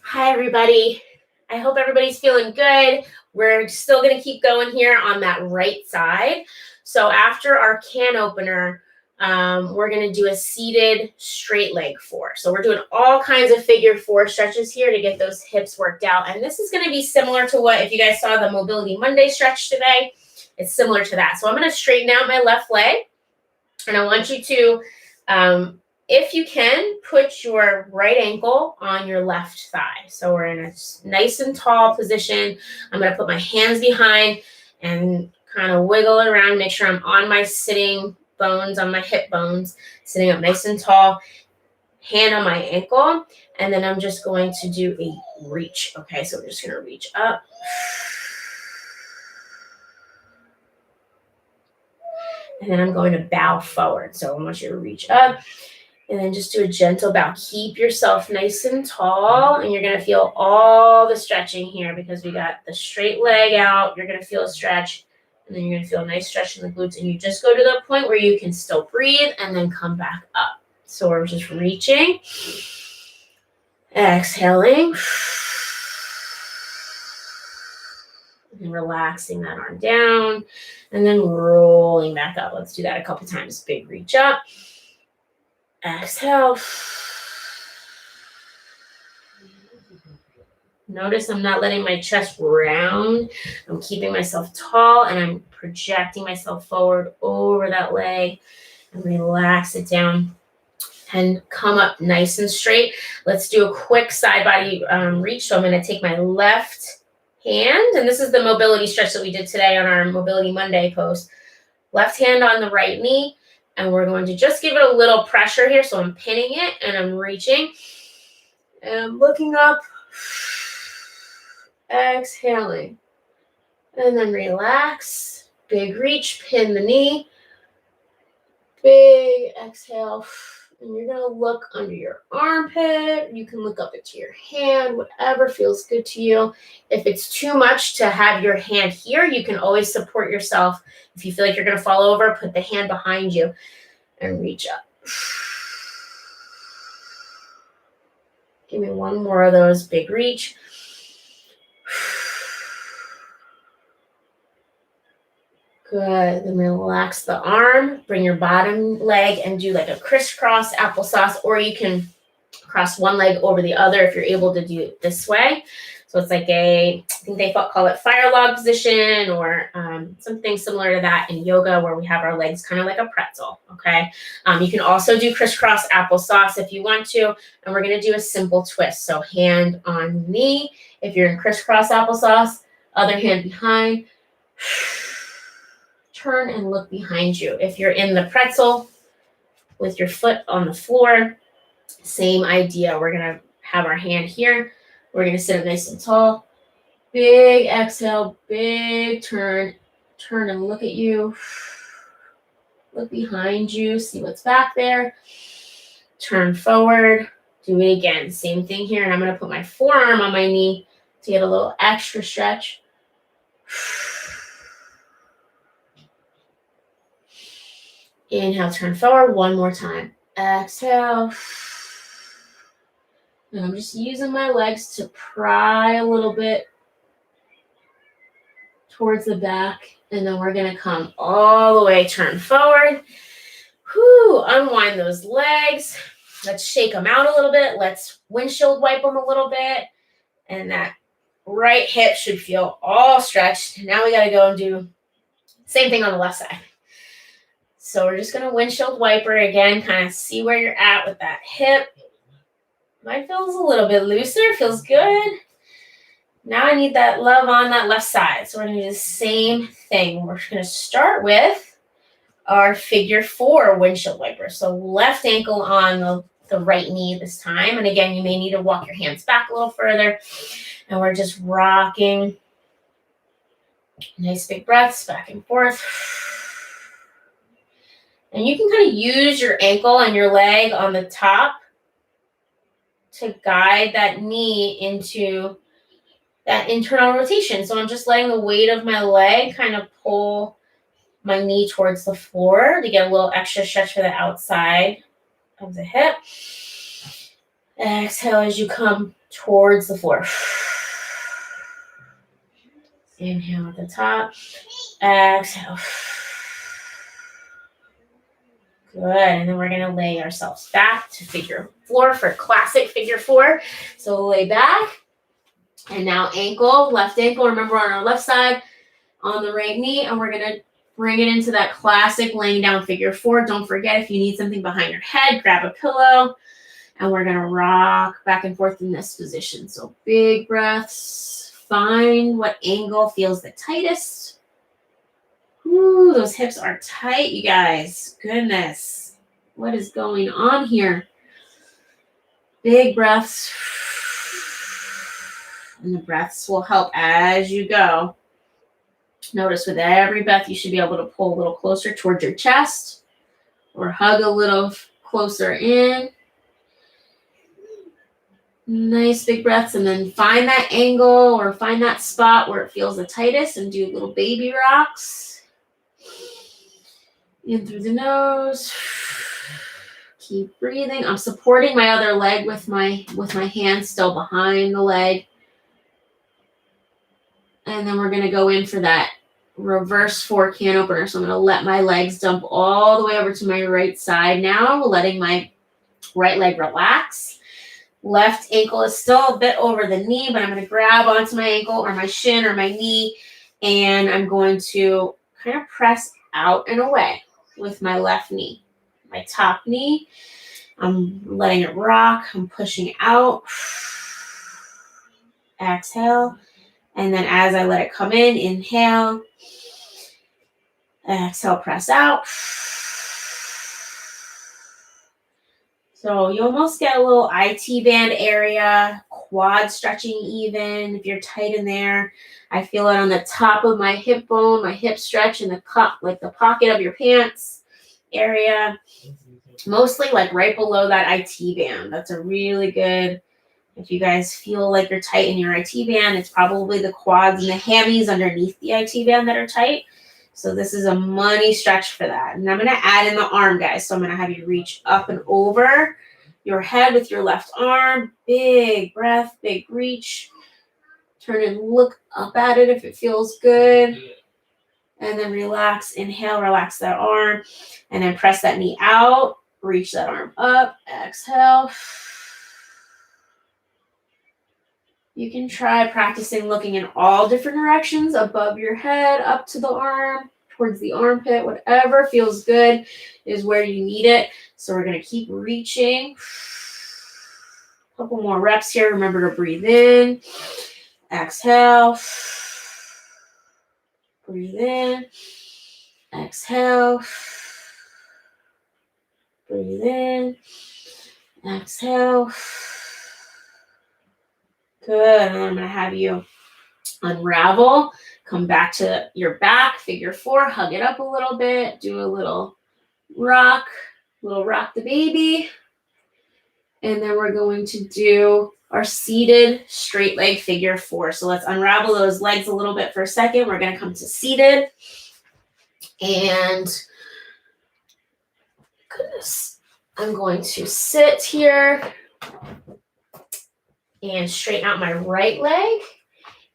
Hi, everybody. I hope everybody's feeling good. We're still going to keep going here on that right side. So after our can opener, we're going to do a seated straight leg 4. So we're doing all kinds of figure 4 stretches here to get those hips worked out. And this is going to be similar to what, if you guys saw the Mobility Monday stretch today, it's similar to that. So I'm going to straighten out my left leg. And I want you to, if you can, put your right ankle on your left thigh. So we're in a nice and tall position. I'm going to put my hands behind and kind of wiggle it around, make sure I'm on my sitting bones, on my hip bones, sitting up nice and tall. hand on my ankle, and then I'm just going to do a reach. Okay, so we're just going to reach up. And then I'm going to bow forward. So I want you to reach up and then just do a gentle bow. Keep yourself nice and tall, and you're going to feel all the stretching here because we got the straight leg out. You're going to feel a stretch, and then you're going to feel a nice stretch in the glutes, and you just go to the point where you can still breathe and then come back up. So we're just reaching, exhaling, and relaxing that arm down, and then rolling back up. Let's do that a couple times. Big reach up, exhale. Notice I'm not letting my chest round. I'm keeping myself tall, and I'm projecting myself forward over that leg, and relax it down and come up nice and straight. Let's do a quick side body reach. So I'm going to take my left hand, and this is the mobility stretch that we did today on our Mobility Monday post. Left hand on the right knee, and we're going to just give it a little pressure here. So I'm pinning it, and I'm reaching, and I'm looking up, exhaling, and then relax. Big reach, pin the knee, big exhale. And you're going to look under your armpit. You can look up into your hand, whatever feels good to you. If it's too much to have your hand here, you can always support yourself. If you feel like you're going to fall over, put the hand behind you and reach up. Give me one more of those. Big reach. Good. Then relax the arm. Bring your bottom leg and do like a crisscross applesauce, or you can cross one leg over the other if you're able to do it this way. So it's like I think they call it fire log position, or something similar to that in yoga, where we have our legs kind of like a pretzel. Okay. You can also do crisscross applesauce if you want to, and we're going to do a simple twist. So hand on knee. If you're in crisscross applesauce, other hand behind. Turn and look behind you. If you're in the pretzel with your foot on the floor, same idea. We're going to have our hand here. We're going to sit up nice and tall. Big exhale, big turn. Turn and look at you. Look behind you. See what's back there. Turn forward. Do it again. Same thing here. And I'm going to put my forearm on my knee to get a little extra stretch. Inhale, turn forward one more time. Exhale. And I'm just using my legs to pry a little bit towards the back. And then we're going to come all the way, turn forward. Unwind those legs. Let's shake them out a little bit. Let's windshield wipe them a little bit. And that right hip should feel all stretched. Now we got to go and do same thing on the left side. So we're just going to windshield wiper again, kind of see where you're at with that hip. Mine feels a little bit looser, feels good. Now I need that love on that left side. So we're going to do the same thing. We're going to start with our figure 4 windshield wiper. So left ankle on the right knee this time. And again, you may need to walk your hands back a little further. And we're just rocking. Nice big breaths back and forth. And you can kind of use your ankle and your leg on the top to guide that knee into that internal rotation. So I'm just letting the weight of my leg kind of pull my knee towards the floor to get a little extra stretch for the outside of the hip. Exhale as you come towards the floor. Inhale at the top. Exhale. Good. And then we're going to lay ourselves back to figure 4 for classic figure 4. So lay back. And now ankle, left ankle, remember on our left side, on the right knee. And we're going to bring it into that classic laying down figure 4. Don't forget, if you need something behind your head, grab a pillow. And we're going to rock back and forth in this position. So big breaths. Find what angle feels the tightest. Ooh, those hips are tight, you guys. Goodness. What is going on here? Big breaths. And the breaths will help as you go. Notice with every breath, you should be able to pull a little closer towards your chest or hug a little closer in. Nice big breaths, and then find that angle or find that spot where it feels the tightest and do little baby rocks. In through the nose. Keep breathing. I'm supporting my other leg with my hand still behind the leg. And then we're going to go in for that reverse fork hand opener. So I'm going to let my legs dump all the way over to my right side now, letting my right leg relax. Left ankle is still a bit over the knee, but I'm going to grab onto my ankle or my shin or my knee, and I'm going to kind of press out and away with my left knee. My top knee, I'm letting it rock. I'm pushing out. Exhale. And then as I let it come in, inhale. Exhale, press out. So you almost get a little IT band area, quad stretching even if you're tight in there. I feel it on the top of my hip bone, my hip stretch in the cup, like the pocket of your pants area. Mostly like right below that IT band. That's a really good, if you guys feel like you're tight in your IT band, it's probably the quads and the hammies underneath the IT band that are tight. So this is a money stretch for that. And I'm going to add in the arm, guys. So I'm going to have you reach up and over your head with your left arm. Big breath, big reach. Turn and look up at it if it feels good. And then relax. Inhale, relax that arm. And then press that knee out. Reach that arm up. Exhale. You can try practicing looking in all different directions, above your head, up to the arm, towards the armpit, whatever feels good is where you need it. So we're going to keep reaching. A couple more reps here. Remember to breathe in. Exhale. Breathe in. Exhale. Breathe in. Exhale. Good. And then I'm going to have you unravel, come back to your back, figure four, hug it up a little bit, do a little rock the baby. And then we're going to do our seated straight leg figure four. So let's unravel those legs a little bit for a second. We're going to come to seated. And goodness, I'm going to sit here and straighten out my right leg.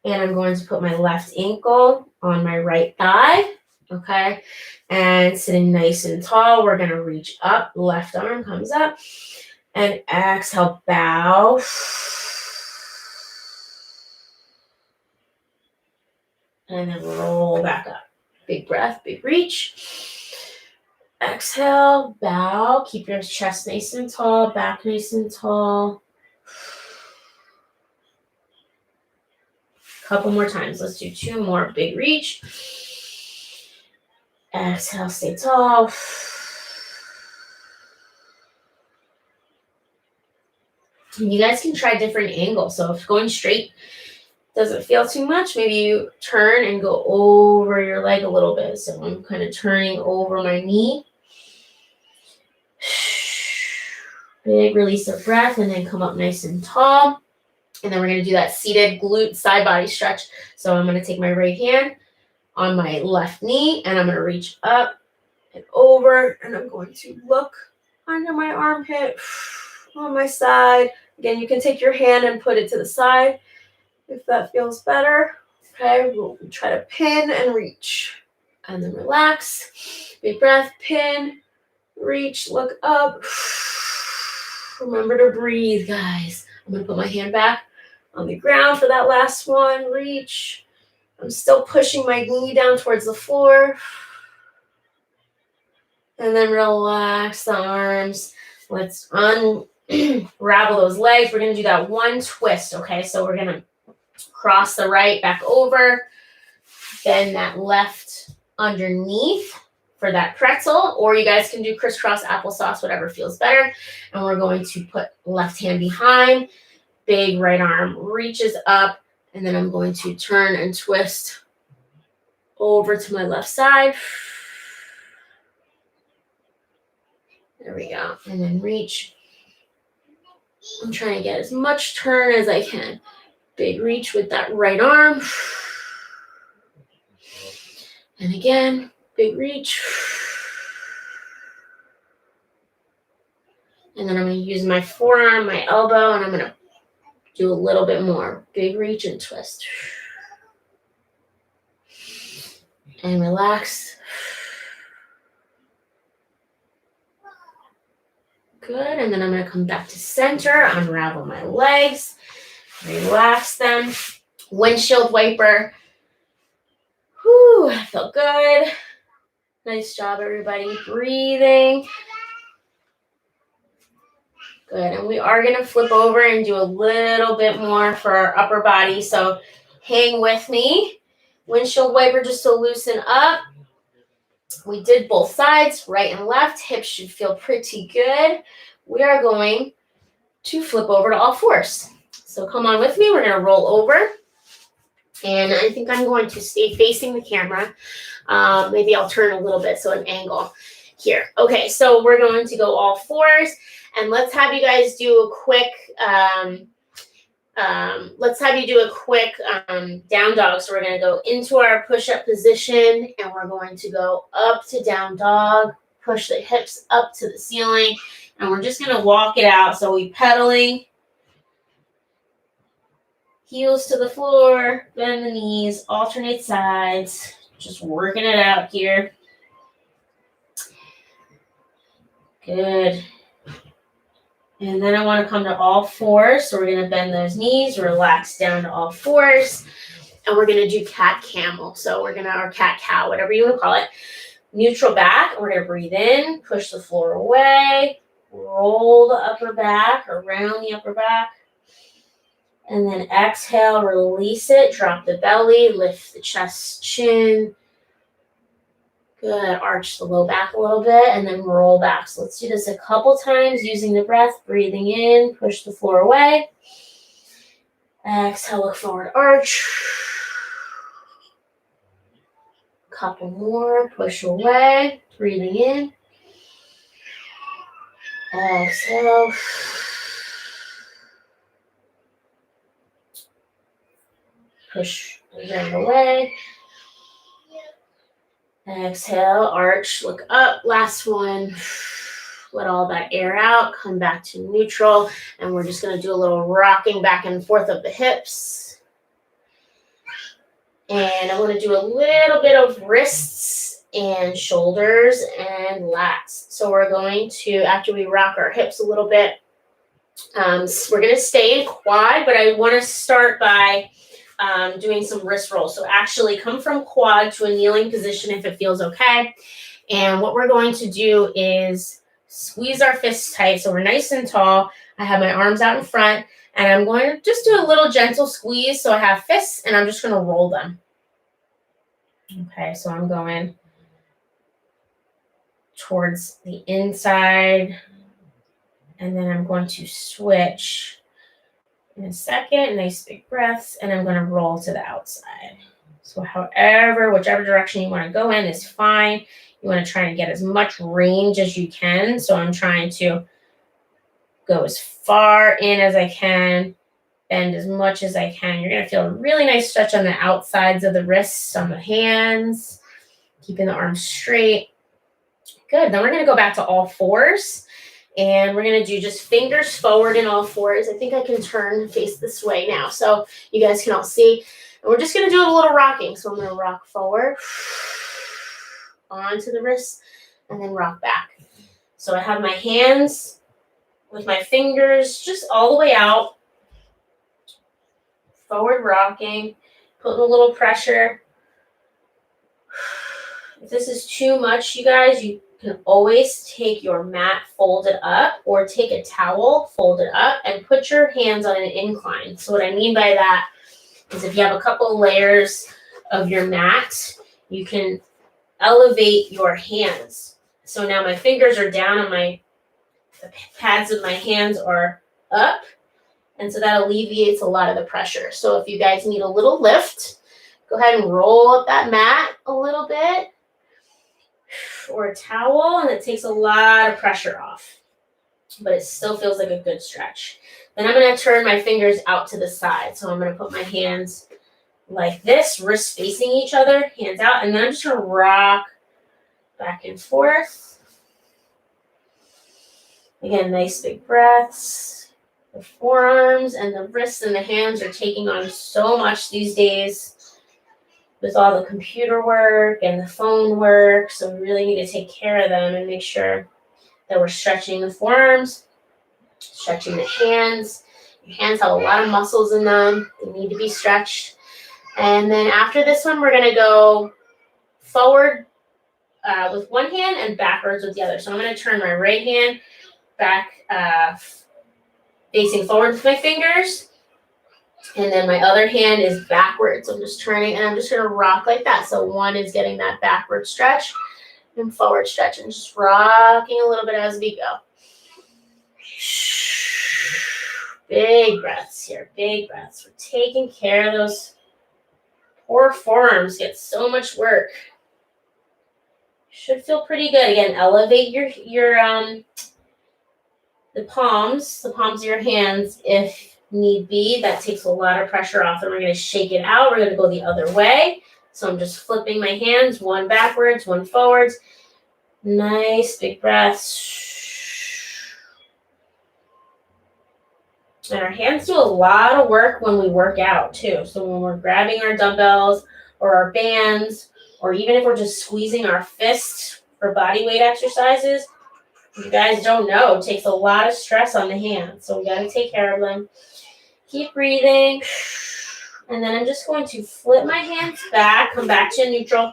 And I'm going to put my left ankle on my right thigh. Okay. And sitting nice and tall, we're going to reach up. Left arm comes up. And exhale, bow. And then roll back up. Big breath, big reach. Exhale, bow. Keep your chest nice and tall, back nice and tall. Couple more times. Let's do two more. Big reach. Exhale, stay tall. You guys can try different angles. So if going straight doesn't feel too much, maybe you turn and go over your leg a little bit. So I'm kind of turning over my knee. Big release of breath, and then come up nice and tall. And then we're going to do that seated glute side body stretch. So I'm going to take my right hand on my left knee, and I'm going to reach up and over, and I'm going to look under my armpit on my side. Again, you can take your hand and put it to the side if that feels better. Okay, we'll try to pin and reach. And then relax. Big breath, pin, reach, look up. Remember to breathe, guys. I'm going to put my hand back on the ground for that last one. Reach. I'm still pushing my knee down towards the floor. And then relax the arms. Let's unravel those legs. We're going to do that one twist, okay? So we're going to cross the right back over. Bend that left underneath. for that pretzel, or you guys can do crisscross applesauce, whatever feels better. And we're going to put left hand behind, big right arm reaches up, and then I'm going to turn and twist over to my left side. There we go. And then reach. I'm trying to get as much turn as I can. Big reach with that right arm. And again, big reach. And then I'm going to use my forearm, my elbow, and I'm going to do a little bit more. Big reach and twist. And relax. Good. And then I'm going to come back to center, unravel my legs, relax them. Windshield wiper. Whew, I felt good. Nice job, everybody. Breathing. Good. And we are going to flip over and do a little bit more for our upper body. So hang with me. Windshield wiper just to loosen up. We did both sides, right and left. Hips should feel pretty good. We are going to flip over to all fours. So come on with me. We're going to roll over. And I think I'm going to stay facing the camera. Maybe I'll turn a little bit so an angle here. Okay, so we're going to go all fours. And let's have you guys do a quick down dog. So we're going to go into our push-up position, and we're going to go up to down dog, push the hips up to the ceiling, and we're just going to walk it out. So we pedaling, heels to the floor, bend the knees, alternate sides, just working it out here. Good. And then I want to come to all fours. So we're going to bend those knees, relax down to all fours. And we're going to do cat camel. So we're going to, or cat cow, whatever you want to call it. Neutral back. And we're going to breathe in, push the floor away, roll the upper back, around the upper back. And then exhale, release it, drop the belly, lift the chest, chin. Good. Arch the low back a little bit and then roll back. So let's do this a couple times using the breath, breathing in, push the floor away. Exhale, look forward, arch. Couple more, push away, breathing in. Exhale. Push again away. Exhale, arch, look up. Last one. Let all that air out. Come back to neutral. And we're just going to do a little rocking back and forth of the hips. And I want to do a little bit of wrists and shoulders and lats. So we're going to, after we rock our hips a little bit, we're going to stay in quad, but I want to start by doing some wrist rolls. So actually come from quad to a kneeling position if it feels okay. And what we're going to do is squeeze our fists tight so we're nice and tall. I have my arms out in front, and I'm going to just do a little gentle squeeze. So I have fists, and I'm just going to roll them. Okay, so I'm going towards the inside, and then I'm going to switch in a second, nice big breaths, and I'm going to roll to the outside. So whichever direction you want to go in is fine. You want to try and get as much range as you can. So I'm trying to go as far in as I can, bend as much as I can. You're going to feel a really nice stretch on the outsides of the wrists, on the hands, keeping the arms straight. Good. Then we're going to go back to all fours. And we're going to do just fingers forward in all fours. I think I can turn face this way now so you guys can all see. And we're just going to do a little rocking. So I'm going to rock forward, onto the wrists, and then rock back. So I have my hands with my fingers just all the way out. Forward rocking, putting a little pressure. If this is too much, you guys, you can always take your mat folded up or take a towel, fold it up, and put your hands on an incline. So what I mean by that is if you have a couple layers of your mat, you can elevate your hands. So now my fingers are down and the pads of my hands are up. And so that alleviates a lot of the pressure. So if you guys need a little lift, go ahead and roll up that mat a little bit or a towel, and it takes a lot of pressure off, but it still feels like a good stretch. Then I'm going to turn my fingers out to the side. So I'm going to put my hands like this, wrists facing each other, hands out, and then I'm just going to rock back and forth. Again, nice big breaths. The forearms and the wrists and the hands are taking on so much these days with all the computer work and the phone work. So we really need to take care of them and make sure that we're stretching the forearms, stretching the hands. Your hands have a lot of muscles in them. They need to be stretched. And then after this one, we're going to go forward with one hand and backwards with the other. So I'm going to turn my right hand back facing forward with my fingers. And then my other hand is backwards. I'm just turning and I'm just going to rock like that. So one is getting that backward stretch and forward stretch and just rocking a little bit as we go. Big breaths here, big breaths. We're taking care of those poor forearms, get so much work. Should feel pretty good. Again, elevate your the palms of your hands if need be. That takes a lot of pressure off. And we're going to shake it out. We're going to go the other way. So I'm just flipping my hands, one backwards, one forwards. Nice big breaths. And our hands do a lot of work when we work out too. So when we're grabbing our dumbbells or our bands, or even if we're just squeezing our fists for body weight exercises, you guys don't know, it takes a lot of stress on the hands. So we got to take care of them. Keep breathing. And then I'm just going to flip my hands back, come back to neutral.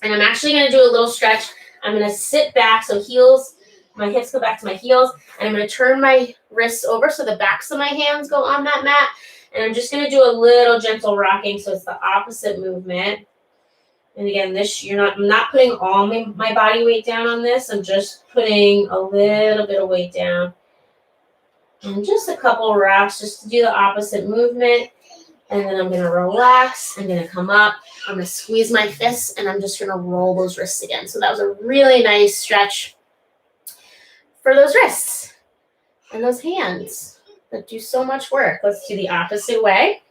And I'm actually going to do a little stretch. I'm going to sit back, so heels, my hips go back to my heels. And I'm going to turn my wrists over so the backs of my hands go on that mat. And I'm just going to do a little gentle rocking, so it's the opposite movement. And again, I'm not putting all my body weight down on this. I'm just putting a little bit of weight down. And just a couple rocks just to do the opposite movement. And then I'm going to relax. I'm going to come up. I'm going to squeeze my fists, and I'm just going to roll those wrists again. So that was a really nice stretch for those wrists and those hands that do so much work. Let's do the opposite way.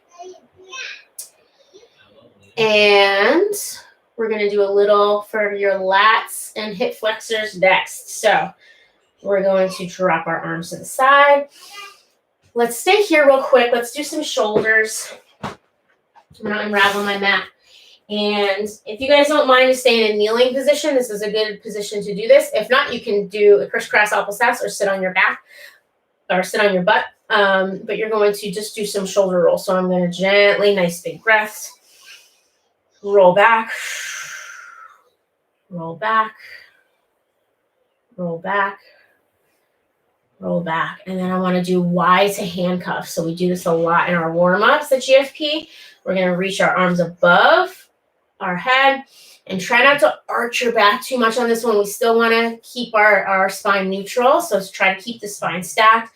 And we're going to do a little for your lats and hip flexors next. So we're going to drop our arms to the side. Let's stay here real quick. Let's do some shoulders. I'm going to unravel my mat. And if you guys don't mind to stay in a kneeling position, this is a good position to do this. If not, you can do a crisscross applesauce or sit on your back or sit on your butt. But you're going to just do some shoulder rolls. So I'm going to gently, nice big breaths, roll back, roll back, roll back, roll back. And then I want to do Y to handcuff. So we do this a lot in our warm-ups at GFP. We're going to reach our arms above our head and try not to arch your back too much on this one. We still want to keep our spine neutral. So let's try to keep the spine stacked.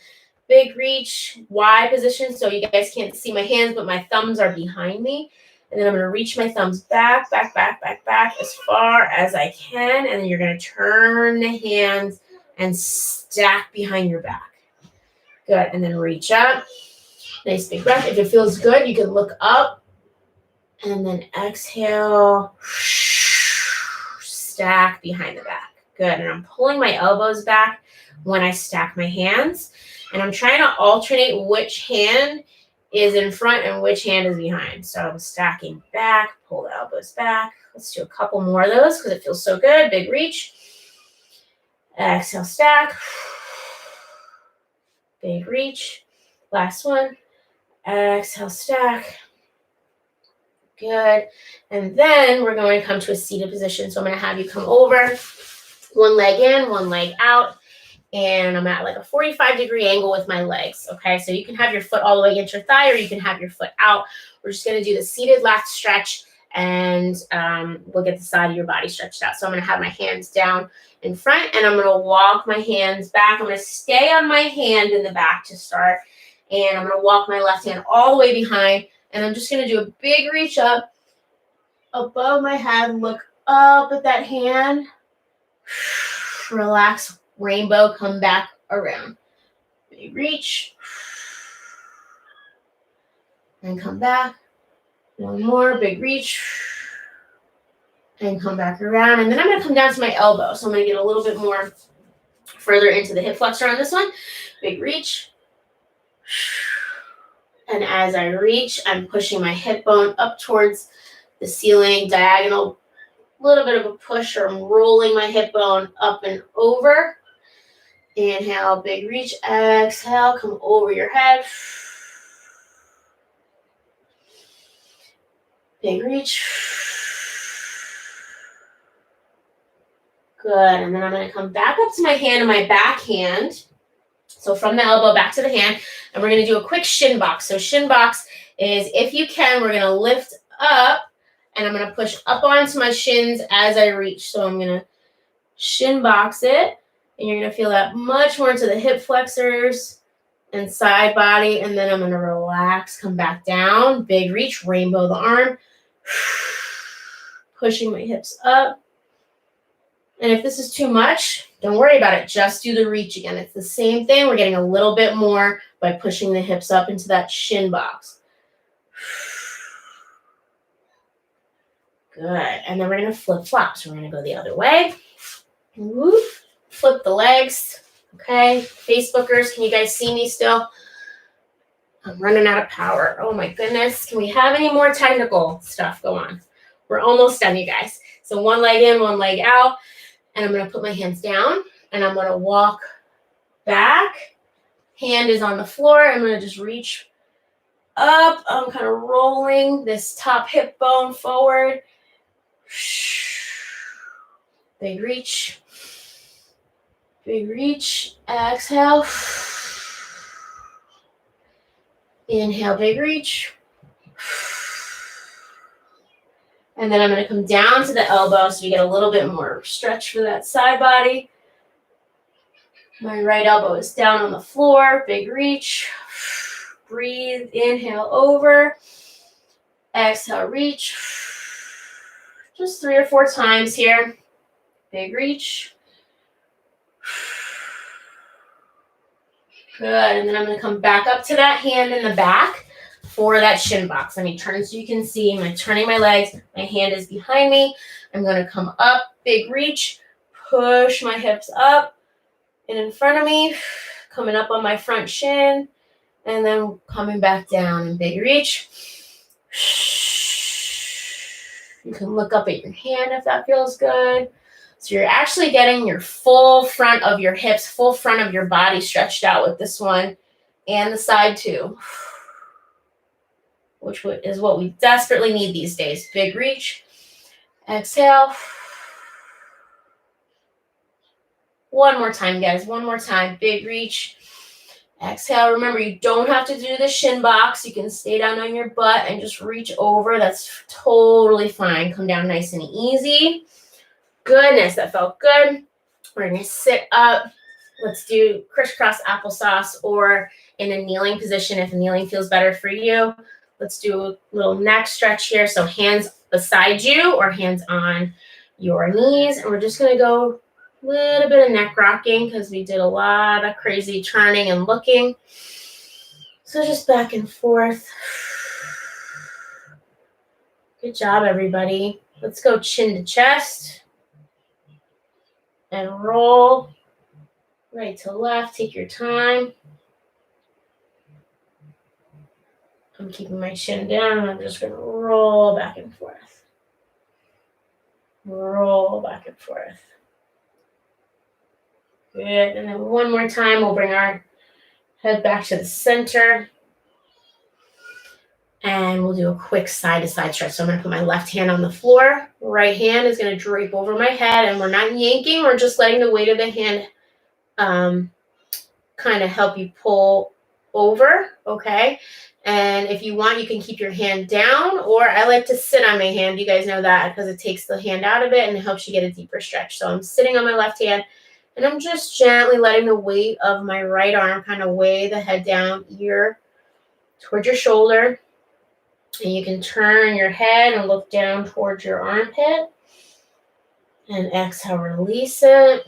Big reach, Y position. So you guys can't see my hands, but my thumbs are behind me. And then I'm going to reach my thumbs back, back, back, back, back as far as I can. And then you're going to turn the hands and stack behind your back. Good. And then reach up. Nice big breath. If it feels good, you can look up. And then exhale. Stack behind the back. Good. And I'm pulling my elbows back when I stack my hands. And I'm trying to alternate which hand is in front and which hand is behind. So I'm stacking back, pull the elbows back. Let's do a couple more of those because it feels so good. Big reach. Exhale, stack. Big reach. Last one. Exhale, stack. Good. And then we're going to come to a seated position. So I'm going to have you come over, one leg in, one leg out. And I'm at like a 45-degree angle with my legs. Okay. So you can have your foot all the way against your thigh, or you can have your foot out. We're just going to do the seated lat stretch and we'll get the side of your body stretched out. So I'm going to have my hands down in front, and I'm going to walk my hands back. I'm going to stay on my hand in the back to start, and I'm going to walk my left hand all the way behind, and I'm just going to do a big reach up above my head. Look up at that hand. Relax, rainbow, come back around. Big reach. And come back. One more, big reach. And come back around. And then I'm going to come down to my elbow. So I'm going to get a little bit more further into the hip flexor on this one. Big reach. And as I reach, I'm pushing my hip bone up towards the ceiling, diagonal, little bit of a push, or I'm rolling my hip bone up and over. Inhale, big reach. Exhale, come over your head. Big reach. Good. And then I'm going to come back up to my hand and my back hand. So from the elbow back to the hand. And we're going to do a quick shin box. So shin box is, if you can, we're going to lift up. And I'm going to push up onto my shins as I reach. So I'm going to shin box it. And you're going to feel that much more into the hip flexors and side body. And then I'm going to relax, come back down. Big reach, rainbow the arm. Pushing my hips up. And if this is too much, don't worry about it. Just do the reach again. It's the same thing. We're getting a little bit more by pushing the hips up into that shin box. Good. And then we're going to flip flop. So we're going to go the other way. Whoop. Flip the legs. Okay. Facebookers, can you guys see me still? I'm running out of power. Oh my goodness. Can we have any more technical stuff go on? We're almost done, you guys. So one leg in, one leg out. And I'm going to put my hands down. And I'm going to walk back. Hand is on the floor. I'm going to just reach up. I'm kind of rolling this top hip bone forward. Big reach. Big reach. Exhale. Inhale, big reach. And then I'm going to come down to the elbow so we get a little bit more stretch for that side body. My right elbow is down on the floor. Big reach. Breathe. Inhale over. Exhale, reach. Just 3 or 4 times here. Big reach. Good. And then I'm going to come back up to that hand in the back for that shin box. Let me turn so you can see. I'm turning my legs. My hand is behind me. I'm going to come up. Big reach. Push my hips up and in front of me. Coming up on my front shin. And then coming back down and big reach. You can look up at your hand if that feels good. So you're actually getting your full front of your hips, full front of your body stretched out with this one and the side too, which is what we desperately need these days. Big reach. Exhale. One more time, guys. One more time. Big reach. Exhale. Remember, you don't have to do the shin box. You can stay down on your butt and just reach over. That's totally fine. Come down nice and easy. Goodness, that felt good. We're going to sit up. Let's do crisscross applesauce or in a kneeling position if kneeling feels better for you. Let's do a little neck stretch here. So hands beside you or hands on your knees. And we're just going to go a little bit of neck rocking because we did a lot of crazy turning and looking. So just back and forth. Good job, everybody. Let's go chin to chest. And roll right to left. Take your time. I'm keeping my chin down. I'm just going to roll back and forth. Roll back and forth. Good. And then one more time, we'll bring our head back to the center. And we'll do a quick side-to-side stretch. So I'm going to put my left hand on the floor. Right hand is going to drape over my head. And we're not yanking. We're just letting the weight of the hand kind of help you pull over, okay? And if you want, you can keep your hand down, or I like to sit on my hand. You guys know that because it takes the hand out of it and it helps you get a deeper stretch. So I'm sitting on my left hand and I'm just gently letting the weight of my right arm kind of weigh the head down, ear towards your shoulder. And you can turn your head and look down towards your armpit. And exhale, release it.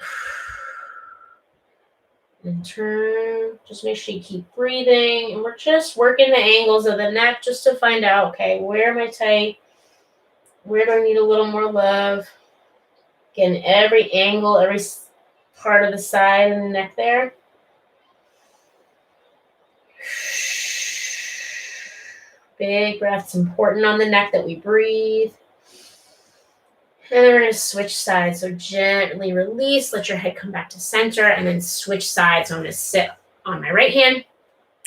And turn. Just make sure you keep breathing. And we're just working the angles of the neck just to find out, okay, where am I tight? Where do I need a little more love? Again, every angle, every part of the side and the neck there. Big breaths. Important on the neck that we breathe. And then we're going to switch sides. So gently release, let your head come back to center, and then switch sides. So I'm going to sit on my right hand,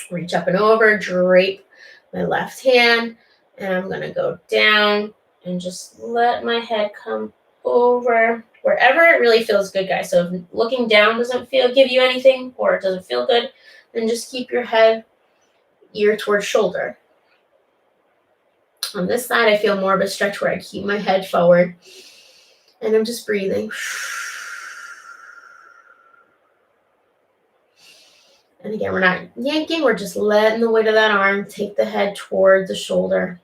reach up and over, drape my left hand, and I'm going to go down and just let my head come over wherever it really feels good, guys. So if looking down doesn't give you anything, or it doesn't feel good, then just keep your head ear towards shoulder. On this side, I feel more of a stretch where I keep my head forward. And I'm just breathing. And again, we're not yanking. We're just letting the weight of that arm take the head towards the shoulder.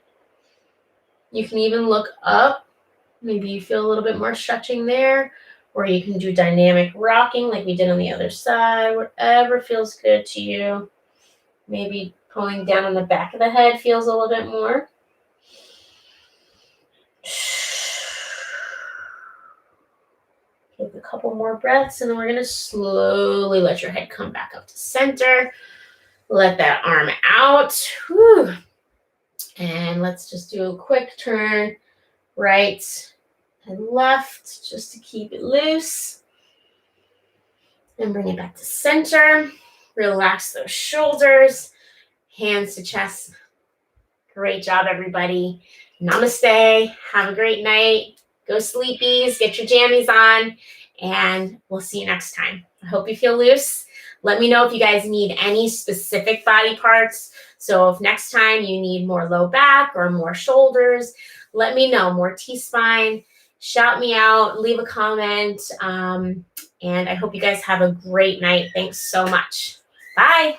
You can even look up. Maybe you feel a little bit more stretching there. Or you can do dynamic rocking like we did on the other side. Whatever feels good to you. Maybe pulling down on the back of the head feels a little bit more. Take a couple more breaths, and then we're going to slowly let your head come back up to center. Let that arm out. Whew. And let's just do a quick turn right and left just to keep it loose. And bring it back to center. Relax those shoulders. Hands to chest. Great job, everybody. Namaste. Have a great night. Go sleepies, get your jammies on, and we'll see you next time. I hope you feel loose. Let me know if you guys need any specific body parts. So if next time you need more low back or more shoulders, let me know. More T-spine. Shout me out. Leave a comment. And I hope you guys have a great night. Thanks so much. Bye.